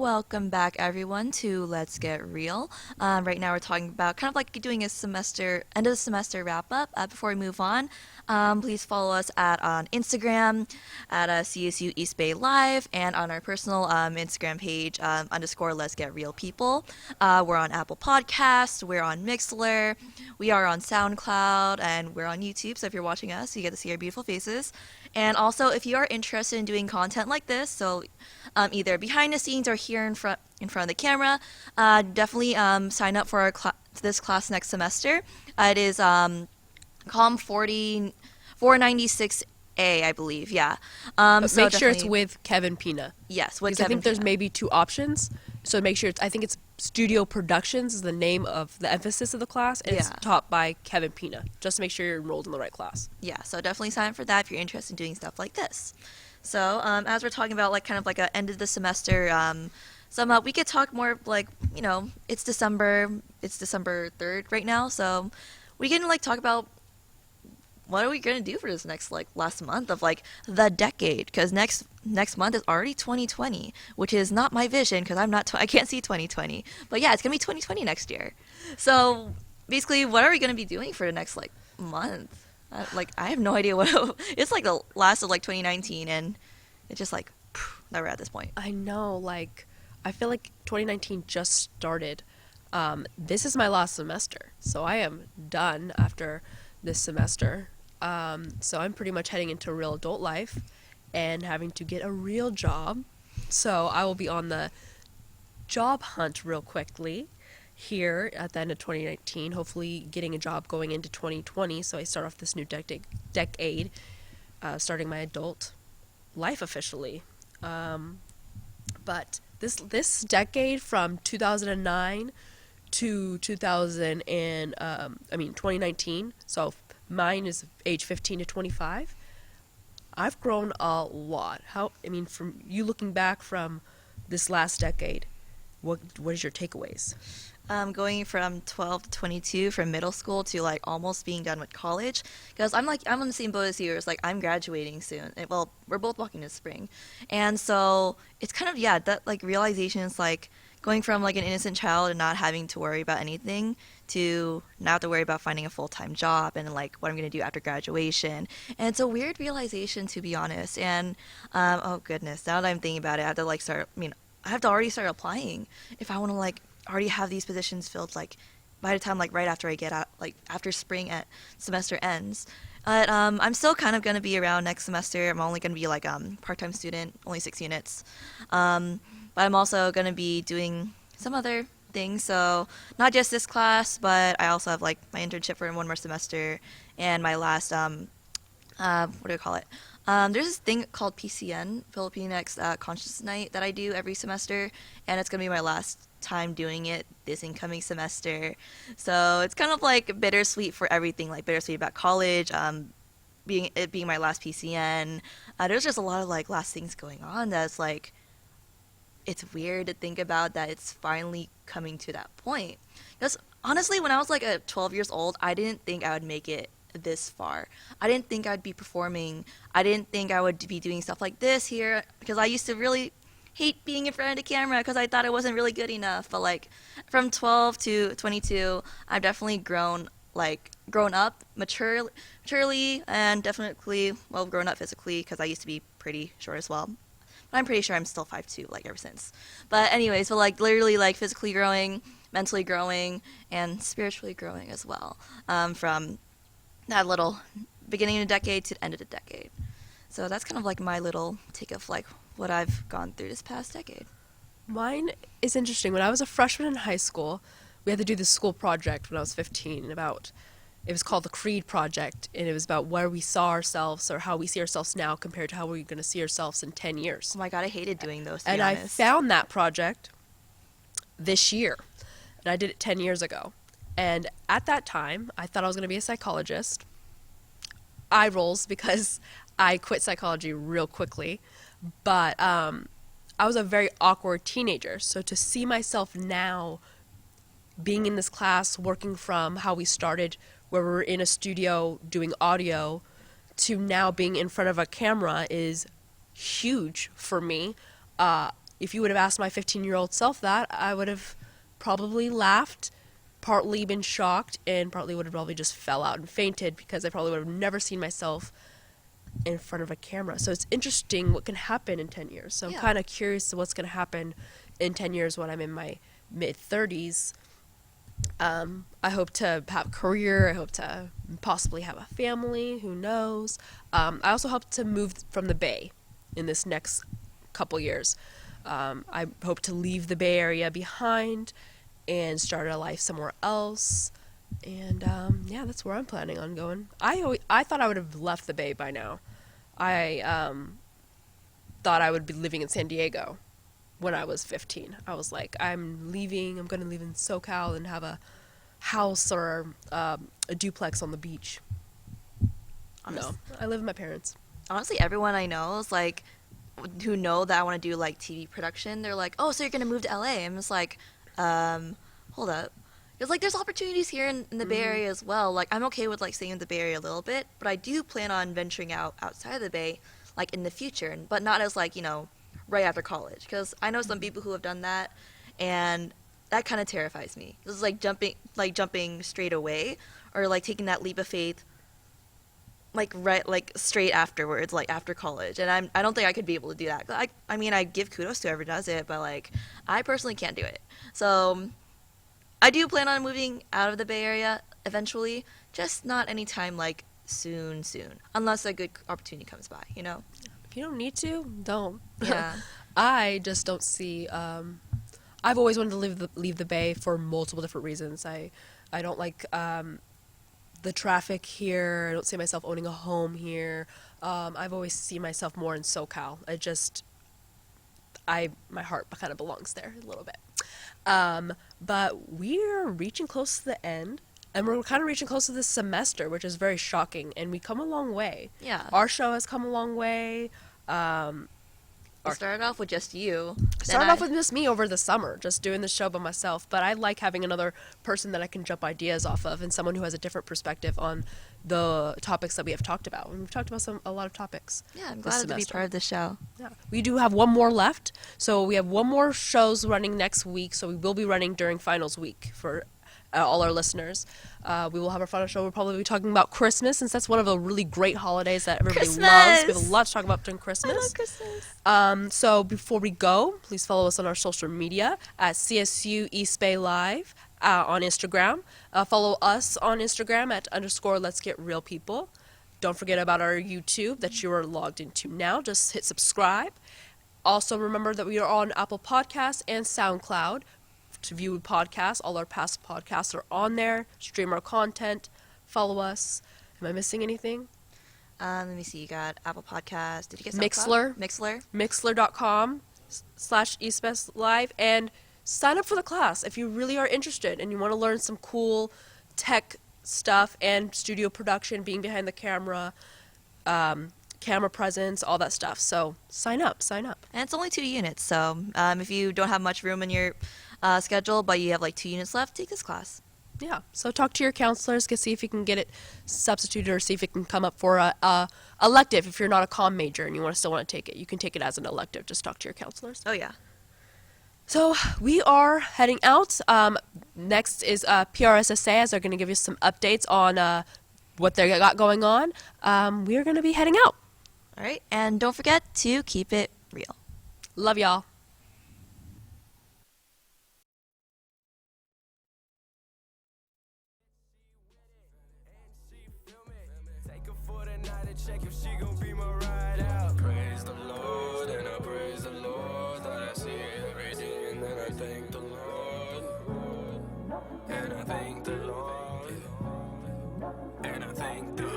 Welcome back, everyone, to Let's Get Real. Right now, we're talking about kind of like doing a end of the semester wrap up. Before we move on, please follow us on Instagram at CSU East Bay Live, and on our personal Instagram page _ Let's Get Real People. We're on Apple Podcasts, we're on Mixlr, we are on SoundCloud, and we're on YouTube. So if you're watching us, you get to see our beautiful faces. And also, if you are interested in doing content like this, so either behind the scenes or here in front of the camera, definitely sign up for our this class next semester. It is COM 496A, I believe. Yeah. But so make sure it's definitely- with Kevin Pina. Yes, with Because I Kevin think there's Pina. maybe 2 options. So make sure I think it's Studio Productions is the name of the emphasis of the class, and it's Yeah. taught by Kevin Pina. Just to make sure you're enrolled in the right class. Yeah, so definitely sign up for that if you're interested in doing stuff like this. So as we're talking about like kind of like a end of the semester, we could talk more like, you know, it's December 3rd right now, so we can like talk about what are we gonna do for this next like last month of like the decade, because next month is already 2020, which is not my vision because I can't see 2020, but yeah, it's gonna be 2020 next year. So basically, what are we gonna be doing for the next like month? I have no idea what it's like the last of like 2019, and it's just like that we're at this point. I know, like, I feel like 2019 just started. This is my last semester, so I am done after this semester. So I'm pretty much heading into real adult life and having to get a real job. So I will be on the job hunt real quickly here at the end of 2019, hopefully getting a job going into 2020. So I start off this new decade, starting my adult life officially. But this decade from 2009 to 2019, so mine is age 15 to 25. I've grown a lot. From you looking back from this last decade, what is your takeaways? Going from 12 to 22 from middle school to like almost being done with college, because I'm on the same boat as you. It's like I'm graduating soon. Well, we're both walking this spring, and so it's kind of that like realization is like going from like an innocent child and not having to worry about anything to now have to worry about finding a full-time job and like what I'm going to do after graduation. And it's a weird realization, to be honest. And oh goodness, now that I'm thinking about it, I have to like I have to already start applying if I want to like already have these positions filled like by the time like right after I get out, like after spring at semester ends. But I'm still kind of going to be around next semester. I'm only going to be like part-time student, only 6 units. But I'm also going to be doing some other things. So not just this class, but I also have like my internship for 1 more semester and my last, what do I call it? There's this thing called PCN, Filipinx Conscious Night, that I do every semester, and it's going to be my last time doing it this incoming semester. So it's kind of like bittersweet for everything, like bittersweet about college, being my last PCN. There's just a lot of like last things going on that's like, it's weird to think about that it's finally coming to that point. Because honestly, when I was like 12 years old, I didn't think I would make it this far. I didn't think I'd be performing. I didn't think I would be doing stuff like this here, because I used to really hate being in front of the camera because I thought I wasn't really good enough. But like from 12 to 22, I've definitely grown up maturely, and definitely grown up physically, because I used to be pretty short as well. But I'm pretty sure I'm still 5'2", like ever since. But anyways, so like literally like physically growing, mentally growing, and spiritually growing as well, from that little beginning of the decade to the end of the decade. So that's kind of like my little take of like what I've gone through this past decade. Mine is interesting. When I was a freshman in high school, we had to do this school project when I was 15 it was called the Creed Project, and it was about where we saw ourselves or how we see ourselves now compared to how we're going to see ourselves in 10 years. Oh my god, I hated doing those, to and be I honest. found that project this year, and I did it 10 years ago. And at that time, I thought I was going to be a psychologist. Eye rolls, because I quit psychology real quickly. But I was a very awkward teenager. So to see myself now being in this class, working from how we started, where we're in a studio doing audio, to now being in front of a camera is huge for me. if you would have asked my 15-year-old self that, I would have probably laughed, partly been shocked, and partly would have probably just fell out and fainted because I probably would have never seen myself in front of a camera. So it's interesting what can happen in 10 years. So I'm kind of curious to what's going to happen in 10 years when I'm in my mid-30s. I hope to have a career. I hope to possibly have a family. Who knows? I also hope to move from the Bay in this next couple years. I hope to leave the Bay Area behind and start a life somewhere else. And yeah, that's where I'm planning on going. I thought I would have left the Bay by now. I thought I would be living in San Diego when I was 15. I was like, I'm leaving. I'm going to live in SoCal and have a house or a duplex on the beach. No, I live with my parents. Honestly, everyone I know is like, who know that I want to do like TV production, they're like, oh, so you're going to move to LA? I'm just like, hold up. Because like there's opportunities here in the Bay Area as well. Like I'm okay with like staying in the Bay Area a little bit, but I do plan on venturing outside of the Bay, like in the future, but not as like, you know, right after college. Because I know some people who have done that, and that kind of terrifies me. This is like jumping straight away, or like taking that leap of faith, like straight afterwards, like after college. And I don't think I could be able to do that. I mean, I give kudos to whoever does it, but like I personally can't do it. So I do plan on moving out of the Bay Area eventually, just not anytime like soon, unless a good opportunity comes by, you know? If you don't need to, don't. Yeah. I just don't see, I've always wanted to leave the Bay for multiple different reasons. I don't like the traffic here. I don't see myself owning a home here. I've always seen myself more in SoCal. My heart kind of belongs there a little bit. But we're reaching close to the end, and we're kind of reaching close to this semester, which is very shocking, and we come a long way. Yeah. Our show has come a long way. It started off with just you. Started off with just me over the summer, just doing the show by myself. But I like having another person that I can jump ideas off of, and someone who has a different perspective on the topics that we have talked about. And we've talked about a lot of topics. Yeah, I'm glad to be part of the show. Yeah, we do have one more left, so we have one more shows running next week. So we will be running during finals week for all our listeners. We will have our final show. We'll probably be talking about Christmas, since that's one of the really great holidays that everybody loves. We have a lot to talk about during Christmas. I love Christmas. So before we go, please follow us on our social media at CSU East Bay Live on Instagram. Follow us on Instagram at _Let's Get Real People. Don't forget about our YouTube that you are logged into now. Just hit subscribe. Also remember that we are on Apple Podcasts and SoundCloud to view podcasts. All our past podcasts are on there. Stream our content. Follow us. Am I missing anything? Let me see. You got Apple Podcasts. Did you get Mixler? Mixler.com/EastBestLive. And sign up for the class if you really are interested and you want to learn some cool tech stuff and studio production, being behind the camera, camera presence, all that stuff. So sign up. And it's only 2 units. So if you don't have much room in your schedule, but you have like 2 units left, take this class. Yeah. So talk to your counselors, see if you can get it substituted, or see if it can come up for a elective. If you're not a comm major and you still want to take it, you can take it as an elective. Just talk to your counselors. Oh yeah. So we are heading out. Next is PRSSA, as they're going to give you some updates on what they got going on. We're going to be heading out. All right. And don't forget to keep it real. Love y'all. Check if she gon' be my ride out. Praise the Lord, and I praise the Lord that I see everything, and then I thank the Lord, and I thank the Lord, and I thank the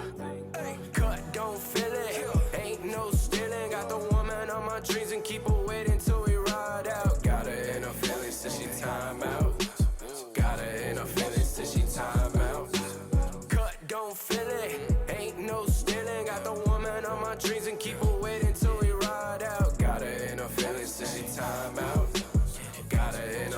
hey, cut, don't feel it, ain't no stealing. Got the woman on my dreams and keep her waiting till we ride out. Got her in her feelings till she time out. Got her in her feelings till she time out. Cut, don't feel it, ain't no stealing. Got the woman on my dreams and keep her waiting till we ride out. Got her in her feelings till she time out. Got her in her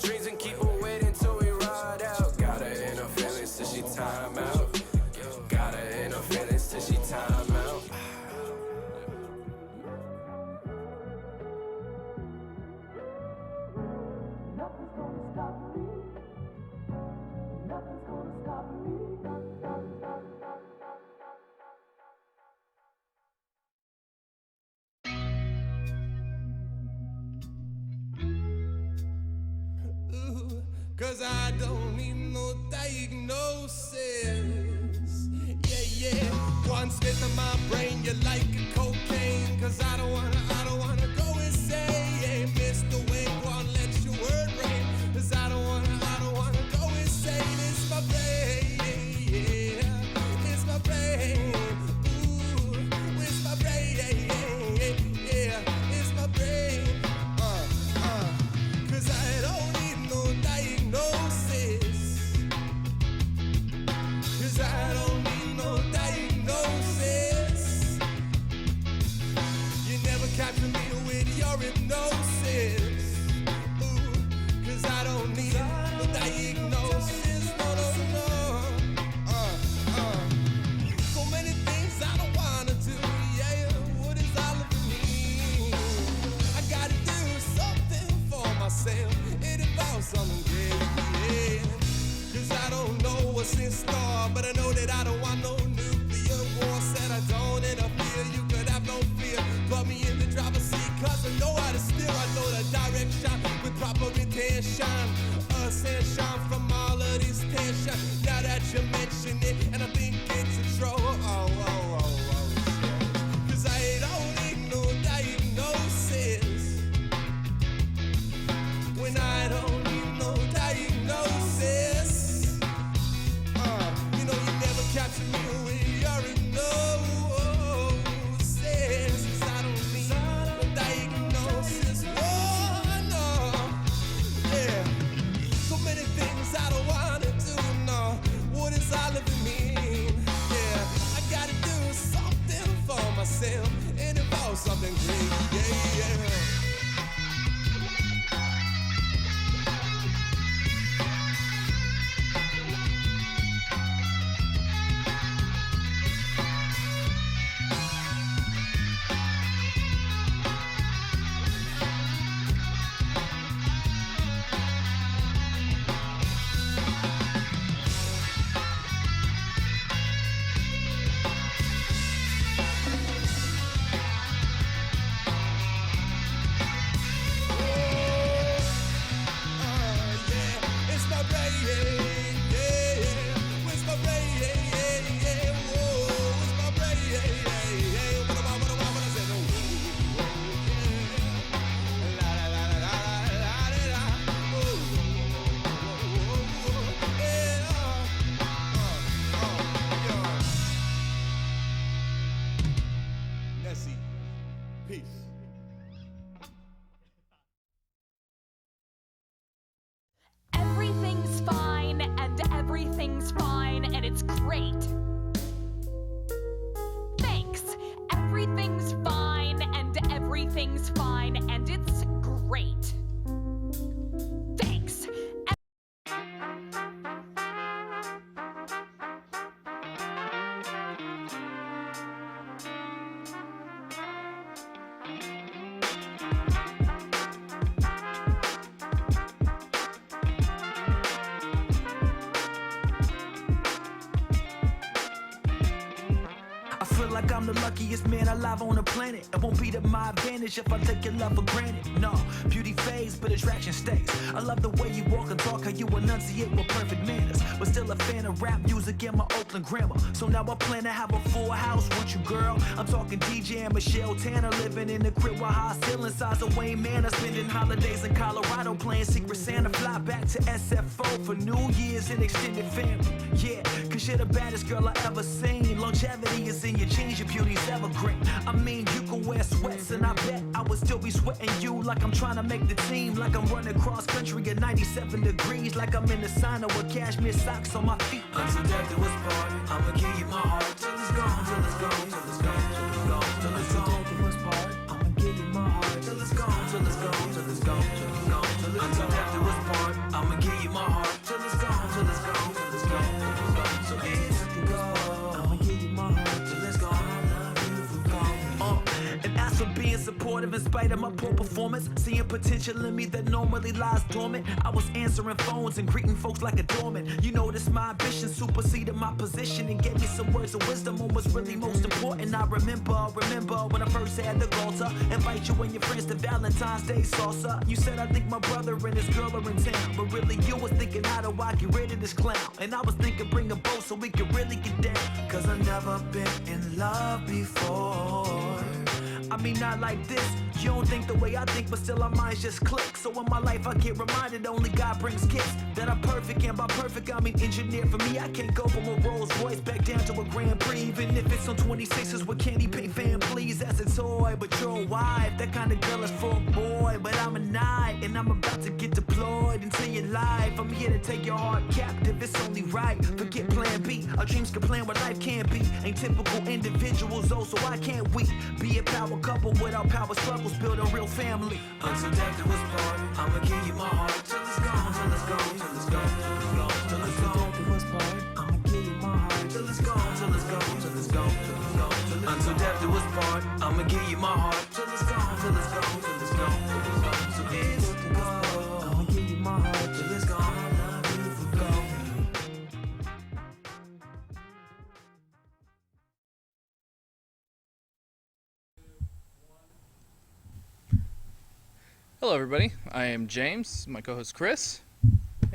dreams and keep her waiting till we ride out. Got her in her feelings till she time out. Got her in her feelings till she time out. Nothing's gonna stop me. Nothing's gonna stop me. Ooh, 'cause I don't need no diagnosis. Yeah. One spit in my brain, you like a cocaine. 'Cause I don't wanna go insane. Mr. Wayne, won't let your word rain. 'Cause I don't wanna go insane. It's my brain, yeah. It's my brain. Ooh, it's my brain, yeah. It's my brain. 'Cause I don't need no diagnosis. 'Cause I don't need no diagnosis. You never capture me with your hypnosis. Ooh, 'cause I don't need no diagnosis. No. So many things I don't wanna do. Yeah, what is all of me? I gotta do something for myself. It involves something great, yeah. 'Cause I don't know what's in store, but I know that I don't want no nuclear war. Said I don't interfere, you could have no fear. Put me in the driver's seat, 'cause I know how to steer. I know the direction with proper intention. Ascension from all of this tension. Now that you mention it, and I think it's a troll. Oh. 'Cause I don't need no diagnosis. When I don't need no diagnosis. You know you never capture me with your hypnosis. 'Cause I don't need no diagnosis. Oh, no. Yeah. So many things I don't wanna do, no. What does all of it mean? Yeah. I gotta do something for myself. It involves something great, yeah. Peace. Everything's fine and everything's fine and it's great. Thanks. Everything's fine and everything's fine and it's great. Thanks. I feel like I'm the luckiest man alive on the planet. It won't be to my advantage if I take your love for granted. No, beauty fades, but attraction stays. I love the way you walk and talk, how you enunciate with perfect manners. But still a fan of rap music and my Oakland grammar. So now I plan to have a full house with you, girl. I'm talking DJ and Michelle Tanner, living in the crib with high ceiling size of Wayne Manor, spending holidays in Colorado, playing Secret Santa, fly back to SFO for New Year's and extended family. Yeah, 'cause you're the baddest girl I ever seen. Longevity is in your jeans, your beauty's evergreen. I mean, you can wear sweats and I bet I would still be sweating you like I'm trying to make the team, like I'm running cross country at 97 degrees, like I'm in the sauna with cashmere socks on my feet. Until death do us part, I'ma give you my heart till it's gone, till it's gone, till it's gone, till it's gone, till it's gone. Until death do us part, I'ma give you my heart till it's gone, till it's gone, till it's gone, till it's gone, till it's gone. Until death do us part. spite of my poor performance, seeing potential in me that normally lies dormant. I was answering phones and greeting folks like a doorman. You notice my ambition superseded my position and gave me some words of wisdom on what's really most important. I remember when I first had the goal to invite you and your friends to Valentine's Day salsa. You said I think my brother and his girl are in town, but really you was thinking how do I get rid of this clown? And I was thinking bring a boat so we could really get down. Cause I've never been in love before. I mean, not like this. You don't think the way I think, but still our minds just click. So in my life, I get reminded only God brings gifts. That I'm perfect, and by perfect, I mean engineered. For me, I can't go from a Rolls Royce back down to a Grand Prix. Even if it's on 26s with candy paint fan, please. That's a toy, but you're a wife. That kind of girl is for a boy. But I'm a knight, and I'm about to get deployed into your life. I'm here to take your heart captive, it's only right. Forget plan B, our dreams can plan what life can be. Ain't typical individuals, though, so why can't we be a power couple without power struggles, build a real family? Until death do us part, I'ma give you my heart till it's gone, till it's gone, till it's gone, till it's gone, till death do us part, I'ma give you my heart till it's gone, till it's gone, till it's gone, till it's gone, until death do us part, I'ma give you my heart till it's gone, till it's gone, till it's gone, till it's gone, till it's gone, I'ma give you my heart till it's gone, I love you for gone. Hello, everybody. I am James. My co-host Chris.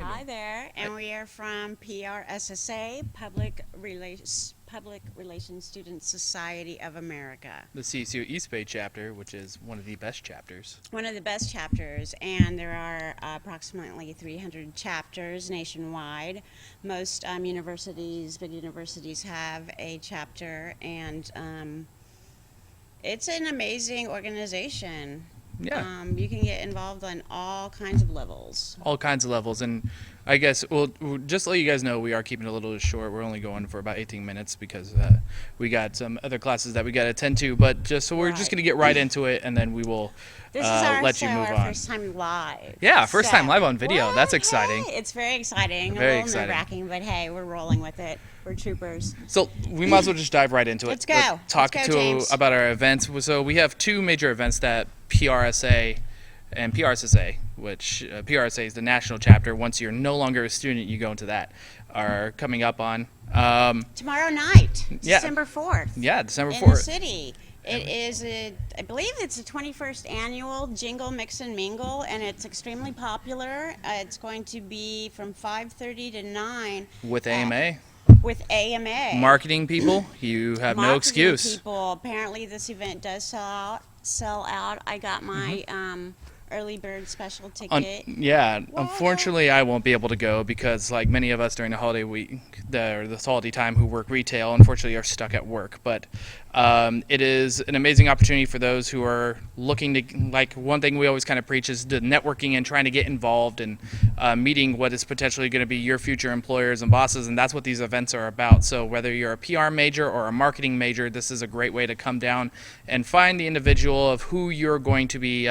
Hi there, and we are from PRSSA, Public Relations Student Society of America. The CSU East Bay chapter, which is one of the best chapters. One of the best chapters, and there are approximately 300 chapters nationwide. Most universities, big universities, have a chapter, and it's an amazing organization. Yeah. You can get involved on all kinds of levels. All kinds of levels. And I guess, well, just to let you guys know, we are keeping it a little short. We're only going for about 18 minutes because we got some other classes that we got to attend to. But just so we're just going to get right into it, and then we will let you move our on. First time live. Yeah, first time live on video. That's exciting. Hey, it's very exciting. Very a little exciting. nerve-wracking, but hey, we're rolling with it. We're troopers. So we might as well just dive right into it. Let's go. Talk Let's go, James. about our events. So we have two major events that PRSA and PRSSA, which PRSA is the national chapter. Once you're no longer a student, you go into that, are coming up on. Tomorrow night, Yeah. December 4th. Yeah, December 4th. In the city. It is, I believe it's the 21st annual Jingle Mix and Mingle, and it's extremely popular. It's going to be from 5:30 to 9. With AMA. With AMA. Marketing people, you have no excuse. People. Apparently this event does sell out. I got my early bird special ticket. Unfortunately, I won't be able to go because, like many of us during the holiday week, the holiday time who work retail, unfortunately are stuck at work. But it is an amazing opportunity for those who are looking to, like, one thing we always kind of preach is the networking and trying to get involved and meeting what is potentially going to be your future employers and bosses, and that's what these events are about. So whether you're a PR major or a marketing major, this is a great way to come down and find the individual of who you're going to be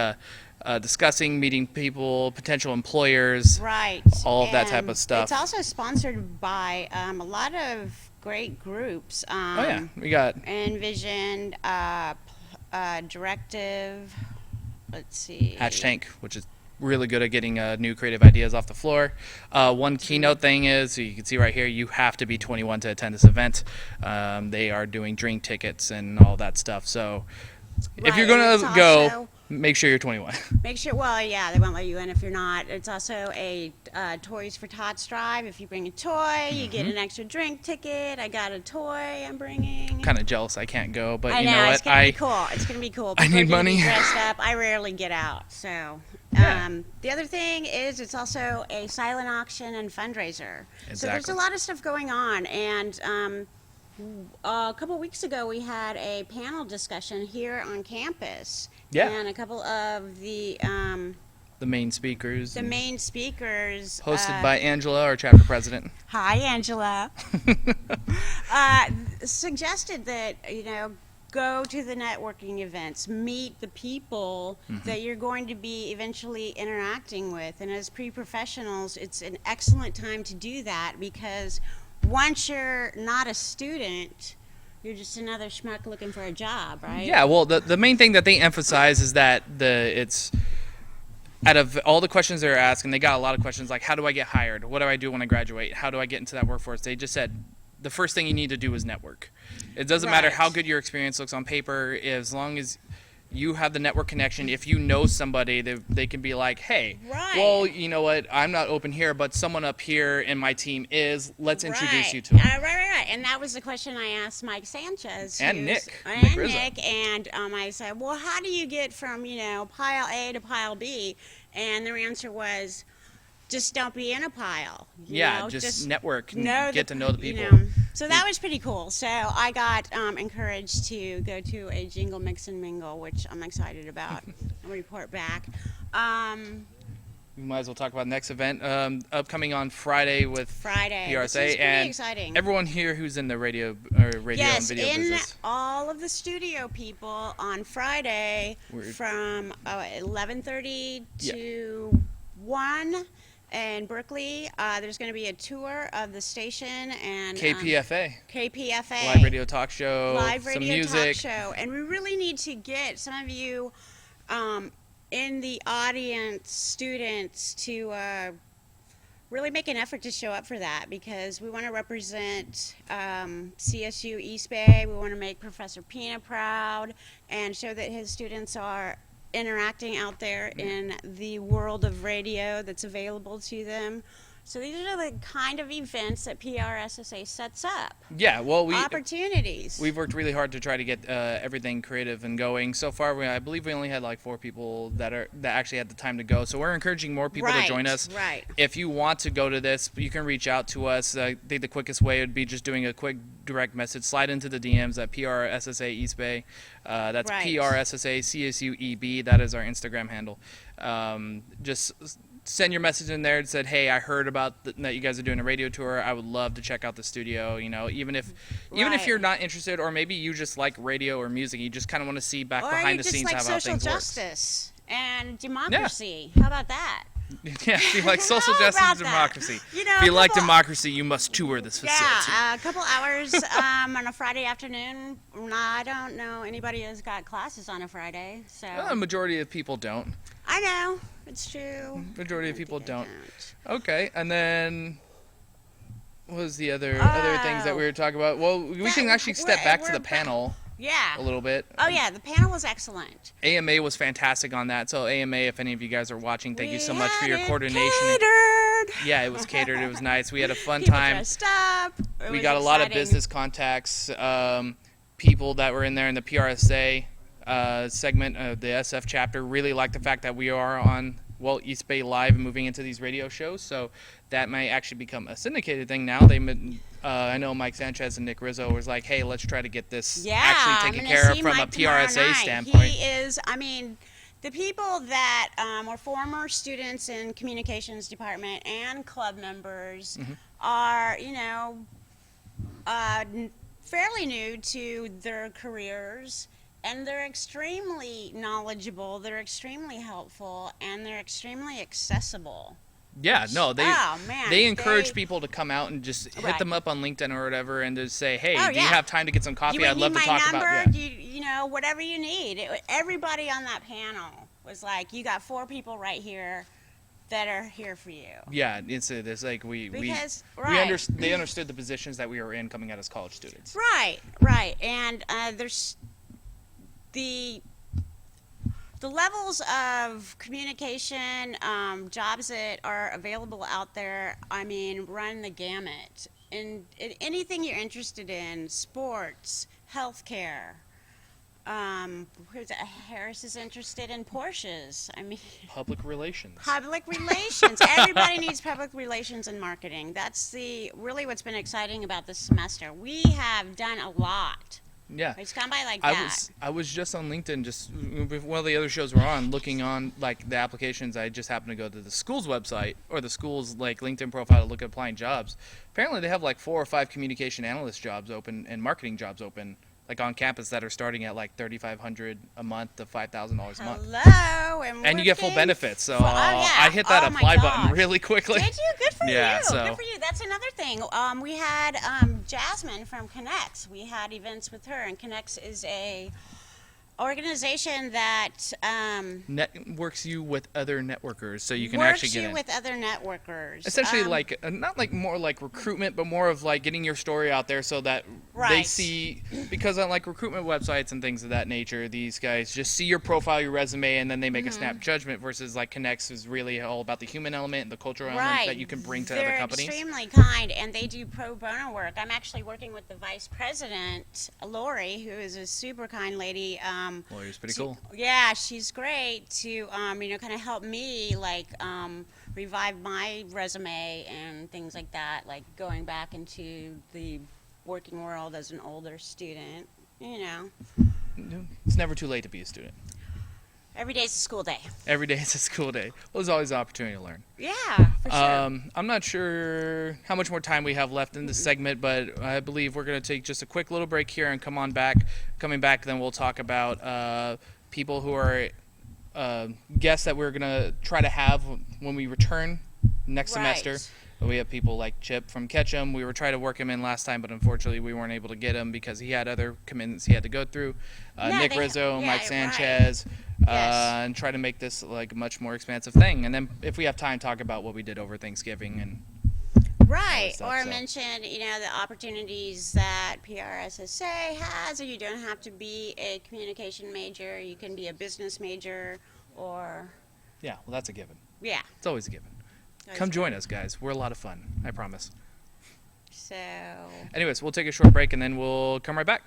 discussing, meeting people, potential employers, right, all of that type of stuff. It's also sponsored by a lot of great groups. We got Envision, Directive, let's see. Hatch Tank, which is really good at getting new creative ideas off the floor. One keynote thing is, so you can see right here, you have to be 21 to attend this event. They are doing drink tickets and all that stuff. So if you're going to go, make sure you're 21. Make sure, well, yeah, they won't let you in if you're not. It's also a Toys for Tots drive. If you bring a toy, you get an extra drink ticket. I got a toy I'm bringing. Kind of jealous I can't go, but I you know what? It's going to be cool. It's going to be cool. I need People are gonna money. be dressed up. I rarely get out, so. The other thing is it's also a silent auction and fundraiser. So there's a lot of stuff going on, and a couple weeks ago we had a panel discussion here on campus. Yeah. And a couple of the main speakers. Hosted by Angela, our chapter president. Hi, Angela. Suggested that, go to the networking events, meet the people that you're going to be eventually interacting with. And as pre-professionals, it's an excellent time to do that because once you're not a student, you're just another schmuck looking for a job, right? Yeah, well, the main thing that they emphasize is that it's out of all the questions they're asking, they got a lot of questions like, how do I get hired? What do I do when I graduate? How do I get into that workforce? They just said the first thing you need to do is network. It doesn't matter how good your experience looks on paper, as long as you have the network connection. If you know somebody, they can be like, hey, well, you know what, I'm not open here, but someone up here in my team is. Let's introduce you to them. Right. And that was the question I asked Mike Sanchez. And Nick Rizzo. And I said, well, how do you get from, pile A to pile B? And their answer was, just don't be in a pile. Just network and get to know the people. So that was pretty cool. So I got encouraged to go to a jingle mix and mingle, which I'm excited about, and report back. We might as well talk about next event upcoming on Friday with PRSA. This is pretty and exciting. Everyone here who's in the radio and video business. All of the studio people on Friday from 11:30 to 1. In Berkeley, there's going to be a tour of the station and KPFA. KPFA. Live radio talk show. Live radio some music. talk show. And we really need to get some of you in the audience, students, to really make an effort to show up for that, because we want to represent CSU East Bay. We want to make Professor Pina proud and show that his students are interacting out there in the world of radio that's available to them. So these are the kind of events that PRSSA sets up. Yeah, well, opportunities. We've worked really hard to try to get everything creative and going. So far, I believe we only had like 4 people that actually had the time to go. So we're encouraging more people to join us. Right. If you want to go to this, you can reach out to us. I think the quickest way would be just doing a quick direct message. Slide into the DMs at PRSSA East Bay. That's PRSSA CSU EB. That is our Instagram handle. Just send your message in there and said, hey, I heard about that you guys are doing a radio tour. I would love to check out the studio. Even if you're not interested, or maybe you just like radio or music, you just kind of want to see behind the scenes how things work. Or you just like social justice and democracy. Yeah. How about that? Yeah, if you like social justice and democracy. If you like democracy, you must tour this facility. Yeah, a couple hours on a Friday afternoon. I don't know anybody who's got classes on a Friday. So The majority of people don't. I know, it's true. Majority of people don't. Okay, and then what was the other things that we were talking about? Well, we can actually step back to the panel. Yeah. A little bit. Oh yeah, the panel was excellent. AMA was fantastic on that. So AMA, if any of you guys are watching, thank you so much for your coordination. Catered. Yeah, it was catered. It was nice. We had a fun People time. Dressed up. We got a lot of business contacts, people that were in there in the PRSA segment of the SF chapter. Really like the fact that we are on East Bay Live and moving into these radio shows. So that might actually become a syndicated thing now. I know Mike Sanchez and Nick Rizzo was like, hey, let's try to get this actually taken care of from a PRSA standpoint. He is, the people that were former students in communications department and club members are, fairly new to their careers, and they're extremely knowledgeable, they're extremely helpful, and they're extremely accessible. Yeah, no, they encourage people to come out and just hit them up on LinkedIn or whatever and just say, hey, do you have time to get some coffee? I'd love to talk about it. Whatever you need. Everybody on that panel was like, you got 4 people right here that are here for you. Yeah, it's like they understood the positions that we were in coming out as college students. Right. And there's the levels of communication, jobs that are available out there, run the gamut. In anything you're interested in, sports, healthcare. Harris is interested in Porsches. Public relations. Everybody needs public relations and marketing. That's really what's been exciting about this semester. We have done a lot. Yeah, it's gone by like that. I was just on LinkedIn, just one of the other shows we're on, looking on like the applications. I just happened to go to the school's website or the school's like LinkedIn profile to look at applying jobs. Apparently, they have like 4 or 5 communication analyst jobs open and marketing jobs open, like on campus, that are starting at like $3,500 a month to $5,000 a month. Hello, and you get full benefits. So I hit that apply button really quickly. Did you? Good for Yeah, you. so- Good for you. That's another thing. We had Jasmine from Connects. We had events with her, and Connects is a organization that Networks you with other networkers, so you can works actually get you in. with other networkers. Essentially, like not like more like recruitment, but more of like getting your story out there so that they Right. see. Because on like recruitment websites and things of that nature, these guys just see your profile, your resume, and then they make a snap judgment. Versus like Connects is really all about the human element and the cultural element that you can bring to They're other companies. extremely kind, and they do pro bono work. I'm actually working with the vice president, Lori, who is a super kind lady. Lori's pretty cool. Yeah, she's great to kind of help me like revive my resume and things like that, like going back into the working world as an older student. It's never too late to be a student. Every day's a school day. Every day is a school day. Well, there's always an opportunity to learn. Yeah, for sure. I'm not sure how much more time we have left in this segment, but I believe we're going to take just a quick little break here and come on back. Coming back, then we'll talk about people who are guests that we're going to try to have when we return next semester. We have people like Chip from Ketchum. We were trying to work him in last time, but unfortunately we weren't able to get him because he had other commitments he had to go through. Nick Rizzo, Mike Sanchez, and try to make this like a much more expansive thing. And then if we have time, talk about what we did over Thanksgiving and Right, stuff, or so. mention, the opportunities that PRSSA has, or you don't have to be a communication major, you can be a business major, or... Yeah, well, that's a given. Yeah. It's always a given. Come join us, guys. We're a lot of fun, I promise. So... Anyways, we'll take a short break, and then we'll come right back.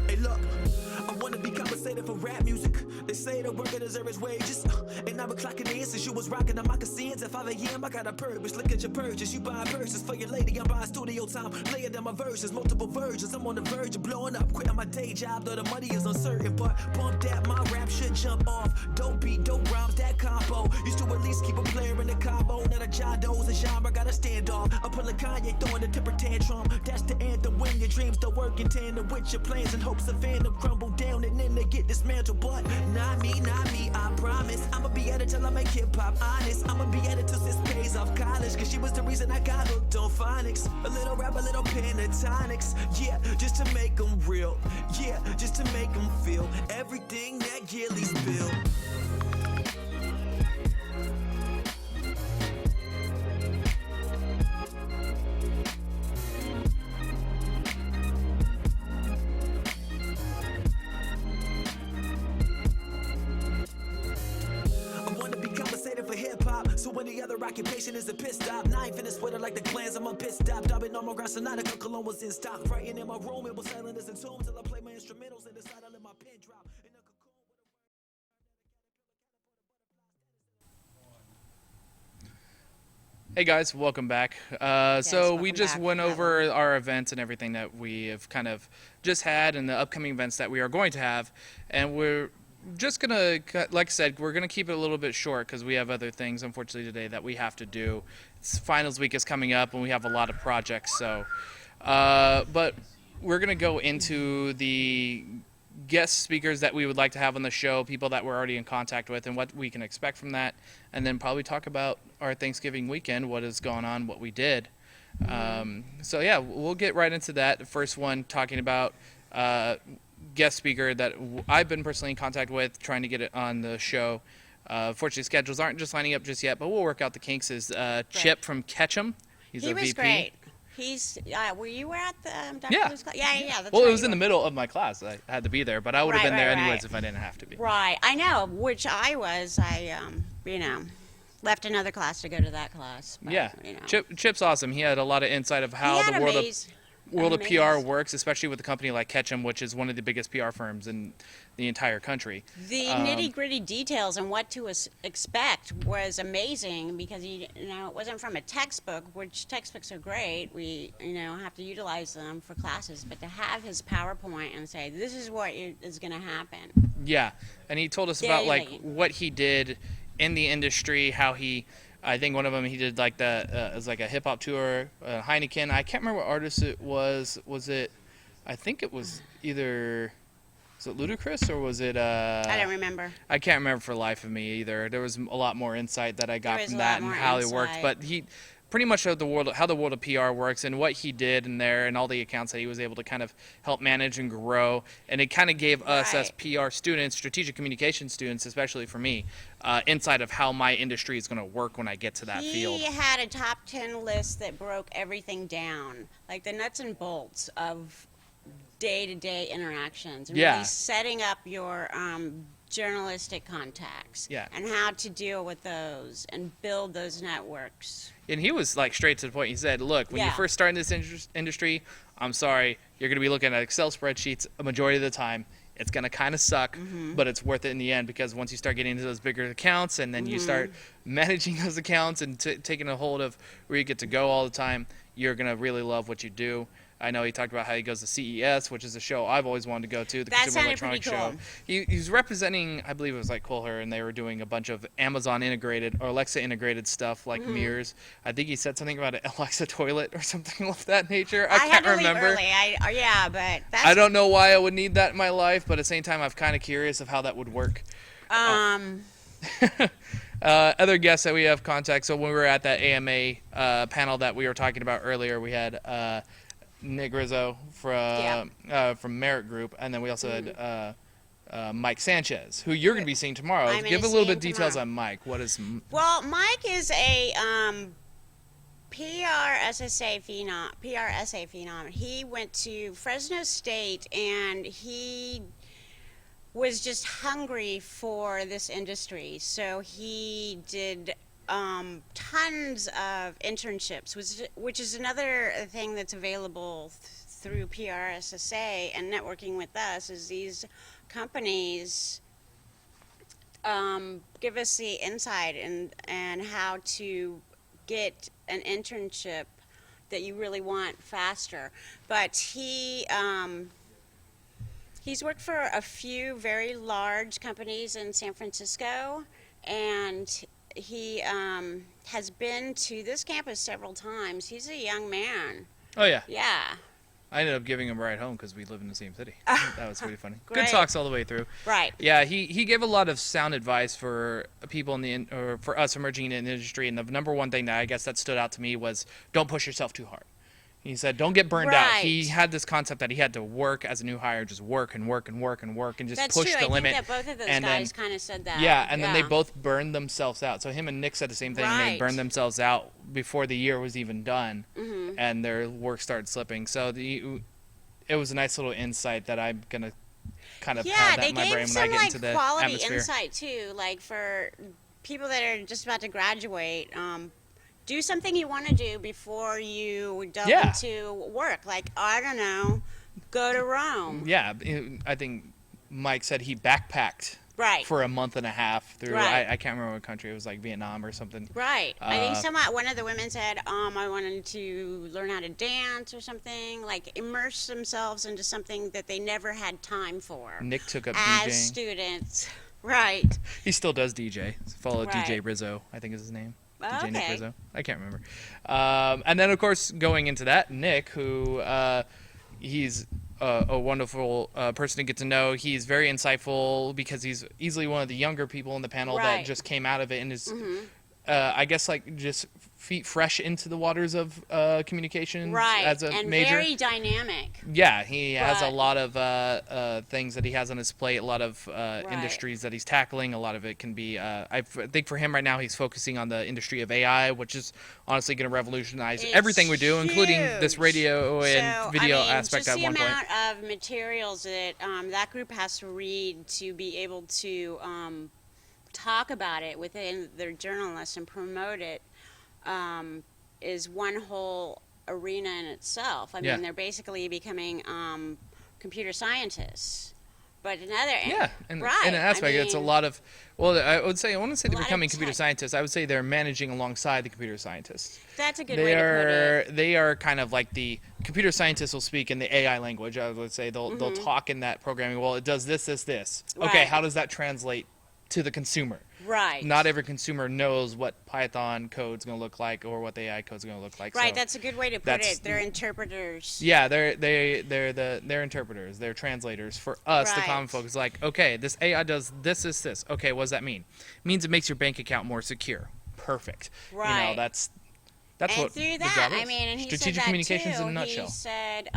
Hey, look, I wanna be compensated for rap music. They say the worker deserves his wages. And I've been clocking in since you was rocking the moccasins. At 5 a.m., I got a purpose. Look at your purchase. You buying verses for your lady. I'm buying studio time. Laying down my verses, multiple versions. I'm on the verge of blowing up. Quitting my day job, though the money is uncertain. But bump that, my rap should jump off. Dope beat, dope rhymes, that combo. Used to at least keep a player in the combo. Now the Jado's a genre, got a standoff. I'm pulling Kanye, throwing a temper tantrum. That's the anthem when your dreams don't work in tandem with your plans and hopes of fandom crumble down and then they get dismantled. But not me, I promise. I'ma be at it till I make hip hop honest. I'ma be at it till sis pays off college. Cause she was the reason I got hooked on phonics. A little rap, a little pentatonics. Yeah, just to make them real. Yeah, just to make them feel everything that Gilly's built. So any other occupation is a pit stop. Now I ain't finished with her like the clans. I'm a pit stop. Dubbing on my grass, Sonatica, Cologne was in stock. Writing in my room, it was silent as a tomb till I play my instrumentals and decide I let my pen drop. Hey guys, welcome back. So we welcome just back. went over our events and everything that we have kind of just had and the upcoming events that we are going to have. And we're just going to, like I said, we're going to keep it a little bit short because we have other things, unfortunately, today that we have to do. Finals week is coming up and we have a lot of projects. So, but we're going to go into the guest speakers that we would like to have on the show, people that we're already in contact with, and what we can expect from that, and then probably talk about our Thanksgiving weekend, what has gone on, what we did. So yeah, we'll get right into that. The first one talking about guest speaker that I've been personally in contact with, trying to get it on the show. Fortunately, schedules aren't just lining up just yet, but we'll work out the kinks. Is Chip from Ketchum? He's he a was VP. great. He's were you at the Dr. Yeah. Lou's class? Yeah. That's Well, right, it was you in the were. middle of my class. I had to be there, but I would have been there anyways right. if I didn't have to be. Right, I know, which I was. I left another class to go to that class. But, Yeah, Chip's awesome. He had a lot of insight of how He had the world of amaze. PR works, especially with a company like Ketchum, which is one of the biggest PR firms in the entire country. The nitty-gritty details and what to expect was amazing because it wasn't from a textbook, which textbooks are great. We have to utilize them for classes, but to have his PowerPoint and say this is what is going to happen. Yeah, and he told us about like Daily. what he did in the industry, how he, I think one of them he did like it was like a hip hop tour, Heineken. I can't remember what artist it was. Was it? I think it was either. Was it Ludacris or was it? I don't remember. I can't remember for the life of me either. There was a lot more insight that I got from that and how it worked. But he pretty much showed how the world of PR works and what he did in there and all the accounts that he was able to kind of help manage and grow. And it kind of gave us as PR students, strategic communication students, especially for me, insight of how my industry is going to work when I get to that field. He had a top 10 list that broke everything down, like the nuts and bolts of day-to-day interactions, and really setting up your journalistic contacts and how to deal with those and build those networks. And he was like straight to the point. He said, look, when you first start in this industry, I'm sorry, you're going to be looking at Excel spreadsheets a majority of the time. It's going to kind of suck, but it's worth it in the end, because once you start getting into those bigger accounts and then you start managing those accounts and taking a hold of where you get to go all the time, you're going to really love what you do. I know he talked about how he goes to CES, which is a show I've always wanted to go to, the Consumer Electronics Show. He's representing, I believe it was like Kohler, and they were doing a bunch of Amazon integrated or Alexa integrated stuff like mirrors. I think he said something about an Alexa toilet or something of that nature. I can't remember. But that's I don't know why I would need that in my life, but at the same time, I'm kind of curious of how that would work. Other guests that we have contact. So when we were at that AMA panel that we were talking about earlier, we had Nick Rizzo from Merit Group, and then we also had Mike Sanchez, who you're going to be seeing tomorrow. Give a little bit of details on Mike. What is? Well, Mike is a PRSA phenom. He went to Fresno State, and he was just hungry for this industry. So he did tons of internships, which is another thing that's available through PRSSA and networking with us, is these companies give us the insight and how to get an internship that you really want faster. But he's worked for a few very large companies in San Francisco, and he has been to this campus several times. He's a young man. Oh, yeah. Yeah. I ended up giving him a ride home because we live in the same city. That was pretty funny. Good talks all the way through. Right. Yeah, he gave a lot of sound advice for people or for us emerging in the industry. And the number one thing that I guess that stood out to me was don't push yourself too hard. He said, don't get burned out. He had this concept that he had to work as a new hire, just work and work and work and work and just push the limit. That's true. I think that both of those guys kind of said that. Yeah, and then they both burned themselves out. So him and Nick said the same thing. Right. They burned themselves out before the year was even done, and their work started slipping. So it was a nice little insight that I'm going to kind of have that in my brain when I get into the atmosphere. Yeah, they gave some, quality insight, too. Like, for people that are just about to graduate, do something you want to do before you delve into work. Like, I don't know, go to Rome. Yeah, I think Mike said he backpacked for a month and a half through, I can't remember what country. It was like Vietnam or something. Right. I think one of the women said, I wanted to learn how to dance or something, like immerse themselves into something that they never had time for. Nick took up as DJing. Students. Right. He still does DJ. Follow DJ Rizzo, I think is his name. DJ Nick Rizzo. I can't remember. And then, of course, going into that, Nick, who he's a wonderful person to get to know. He's very insightful because he's easily one of the younger people in the panel that just came out of it and is, I guess, like just feet fresh into the waters of communication as a and major. Very dynamic. Yeah, he has a lot of things that he has on his plate, a lot of industries that he's tackling. A lot of it can be, I think for him right now, he's focusing on the industry of AI, which is honestly going to revolutionize everything we do, including this radio and video aspect at one point. Just the amount of materials that that group has to read to be able to talk about it within their journalists and promote it is one whole arena in itself. I mean, they're basically becoming computer scientists. But another in an aspect, it's a lot of. Well, I want to say they're becoming computer scientists. I would say they're managing alongside the computer scientists. That's a good way to put it. They are kind of like the computer scientists will speak in the AI language. I would say they'll talk in that programming. Well, it does this. Okay, how does that translate to the consumer? Right. Not every consumer knows what Python code's going to look like or what the AI code's going to look like. Right, so that's a good way to put it. They're interpreters. Yeah, they're interpreters. They're translators for us, the common folk. It's like, okay, this AI does this. Okay, what does that mean? It means it makes your bank account more secure. Perfect. Right. You know, that's and what through the that, job is. I mean, and he Strategic said that communications too. in a nutshell. He said,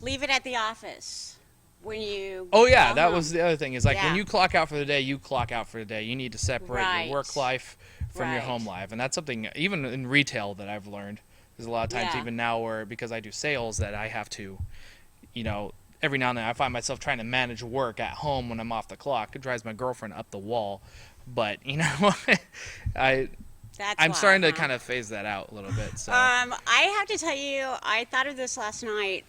leave it at the office when you. Oh yeah, go that home. was the other thing. Is like Yeah. when you clock out for the day, you clock out for the day. You need to separate Right. your work life from your Right. home life, and that's something even in retail that I've learned. There's a lot of times Yeah. even now where because I do sales that I have to, you know, every now and then I find myself trying to manage work at home when I'm off the clock. It drives my girlfriend up the wall, but you know, I'm starting to kind of phase that out a little bit. So. I have to tell you, I thought of this last night.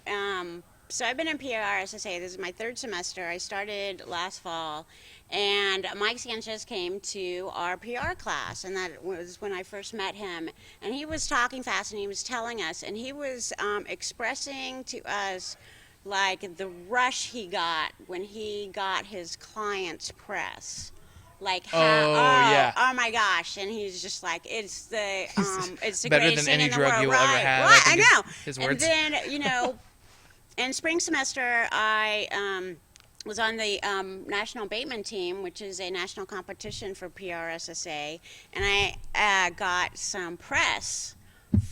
So I've been in PRSSA. This is my third semester. I started last fall, and Mike Sanchez came to our PR class, and that was when I first met him. And he was talking fast, and he was telling us, and he was expressing to us like the rush he got when he got his client's press. Like how, yeah. oh my gosh, and he's just like it's the it's the better greatest than thing any in the drug world. you will ever Right. have. Right, I I think know. his And words. then you know, in spring semester, I was on the National Bateman team, which is a national competition for PRSSA, and I got some press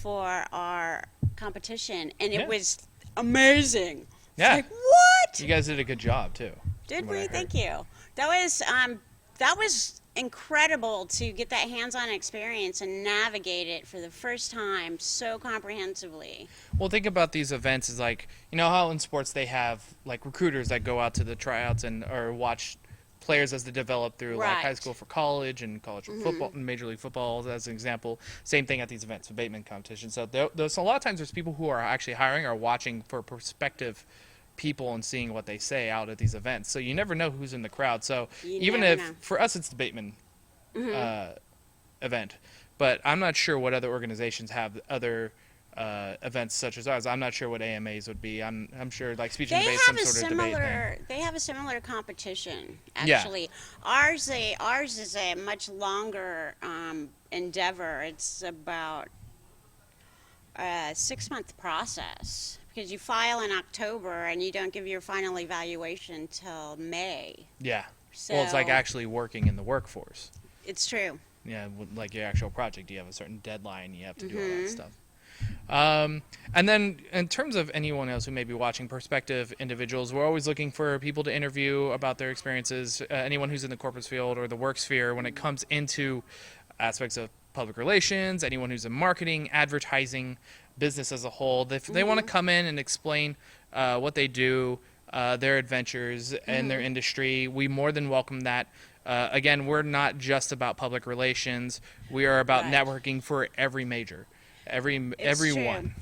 for our competition, and it Yeah. was amazing. Yeah. It's like, what? You guys did a good job too. Did from what I we? heard. Thank you. That was incredible to get that hands-on experience and navigate it for the first time so comprehensively. Well, think about these events is like, you know how in sports they have like recruiters that go out to the tryouts and or watch players as they develop through like high Right. school for college and college for football, Major League Football as an example. Same thing at these events, the Bateman competition. So there's a lot of times there's people who are actually hiring or watching for prospective people and seeing what they say out at these events. So you never know who's in the crowd. So You even never if know. for us it's the Bateman event, but I'm not sure what other organizations have other events such as ours. I'm not sure what AMAs would be. I'm sure like speech and They debate, some have a sort of debate thing. similar. They have a similar competition. Yeah. Actually, ours is a much longer endeavor. It's about a 6-month process because you file in October and you don't give your final evaluation till May. Yeah. Well, it's like So- actually working in the workforce. It's true. Yeah, like your actual project, you have a certain deadline. You have to do all Mm-hmm. that stuff. And then in terms of anyone else who may be watching, prospective individuals, we're always looking for people to interview about their experiences. Anyone who's in the corporate field or the work sphere when it comes into aspects of public relations, anyone who's in marketing, advertising, business as a whole. If they want to come in and explain what they do, their adventures and their industry, we more than welcome that. Again, we're not just about public relations. We are about Right. networking for every major, everyone.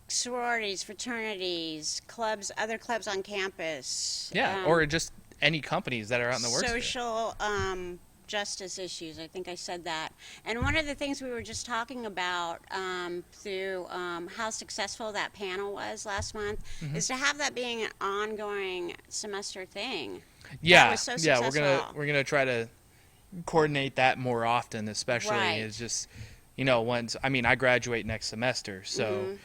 Sororities, fraternities, clubs, other clubs on campus. Yeah, or just any companies that are out in the work sphere. social justice issues. I think I said that. And one of the things we were just talking about through how successful that panel was last month Mm-hmm. is to have that being an ongoing semester thing. Yeah, That was so yeah, successful. we're gonna try to coordinate that more often, especially Right. is just, you know, once I graduate next semester, so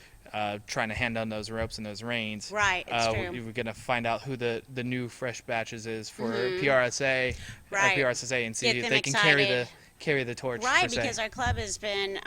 trying to hand down those ropes and those reins. Mm-hmm. Right, it's true. We're gonna find out who the new fresh batches is for PRSA, Mm-hmm. Right. PRSSA, and see Get if them they can excited. carry the torch. Right, per se. because our club has been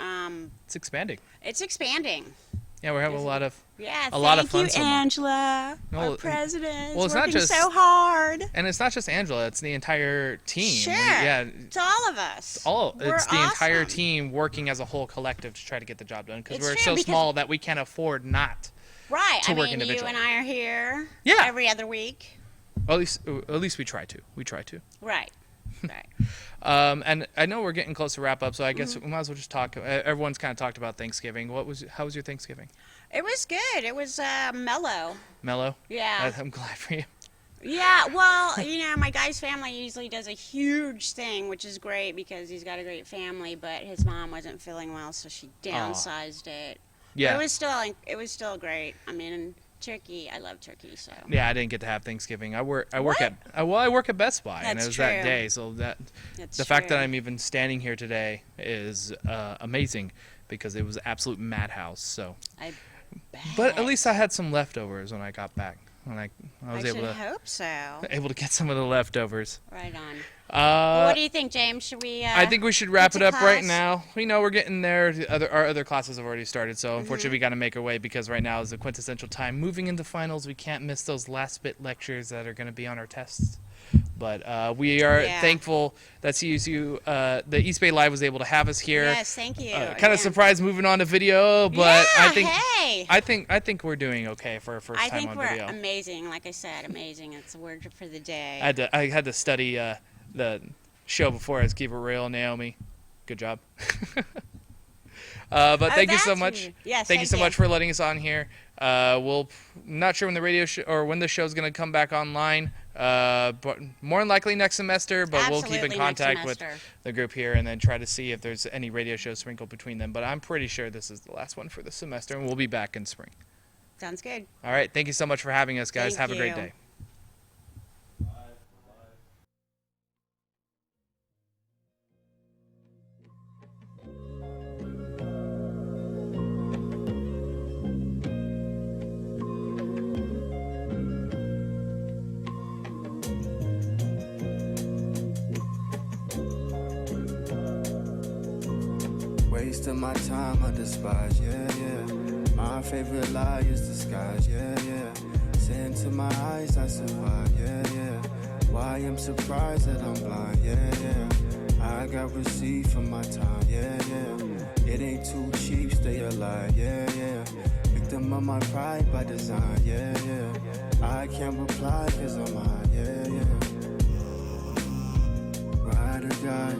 It's expanding. it's expanding. Yeah, we're having a lot of Yeah, a lot of fun. thank you, Angela, No, our president. well, it's not working just- so hard. And it's not just Angela; it's the entire team. Sure. Yeah, It's all of us. it's the We're entire awesome. team working as a whole collective to try to get the job done because It's we're true, so because- small that we can't afford not. Right. to I work mean, you individually. and I are here Yeah. every other week. At least we try to. We try to. Right. Right. And I know we're getting close to wrap up, so I guess Mm-hmm. we might as well just talk. Everyone's kind of talked about Thanksgiving. How was your Thanksgiving? It was good. It was mellow. Mellow? Yeah. I'm glad for you. Yeah, well, my guy's family usually does a huge thing, which is great because he's got a great family, but his mom wasn't feeling well, so she downsized it. Yeah. But it was still great. I mean, turkey. I love turkey. So. Yeah, I didn't get to have Thanksgiving. I work at Best Buy, and it was that true. day. So the fact that I'm even standing here today is amazing because it was absolute madhouse. So, but at least I had some leftovers when I got back. When I was hope so. Able to get some of the leftovers. Right on. Well, what do you think, James? Should we? I think we should wrap it up right now. We know we're getting there. Our other classes have already started, so unfortunately we got to make our way because right now is the quintessential time. Moving into finals, we can't miss those last bit lectures that are going to be on our tests. But we are thankful that CSU, the East Bay Live was able to have us here. Yes, thank you. Kind of surprised moving on to video, but I think we're doing okay for our first time on video. I think we're amazing. Like I said, amazing. It's a word for the day. I had to study the show before us. Keep it real, Naomi. Good job. But thank you so much. Yes, thank you so much for letting us on here. We'll not sure when the radio show or when the show's going to come back online. But more than likely next semester. But we'll keep in contact with the group here and then try to see if there's any radio shows sprinkled between them. But I'm pretty sure this is the last one for the semester, and we'll be back in spring. Sounds good. All right. Thank you so much for having us, guys. Thank Have a great day. Wasting my time, I despise, yeah. My favorite lie is disguise, yeah. Sin to my eyes, I survive, yeah. Why I'm surprised that I'm blind, yeah. I got receipt for my time, yeah. It ain't too cheap, stay alive, yeah. Victim of my pride by design, yeah. I can't reply cause I'm high, yeah. Ride or die.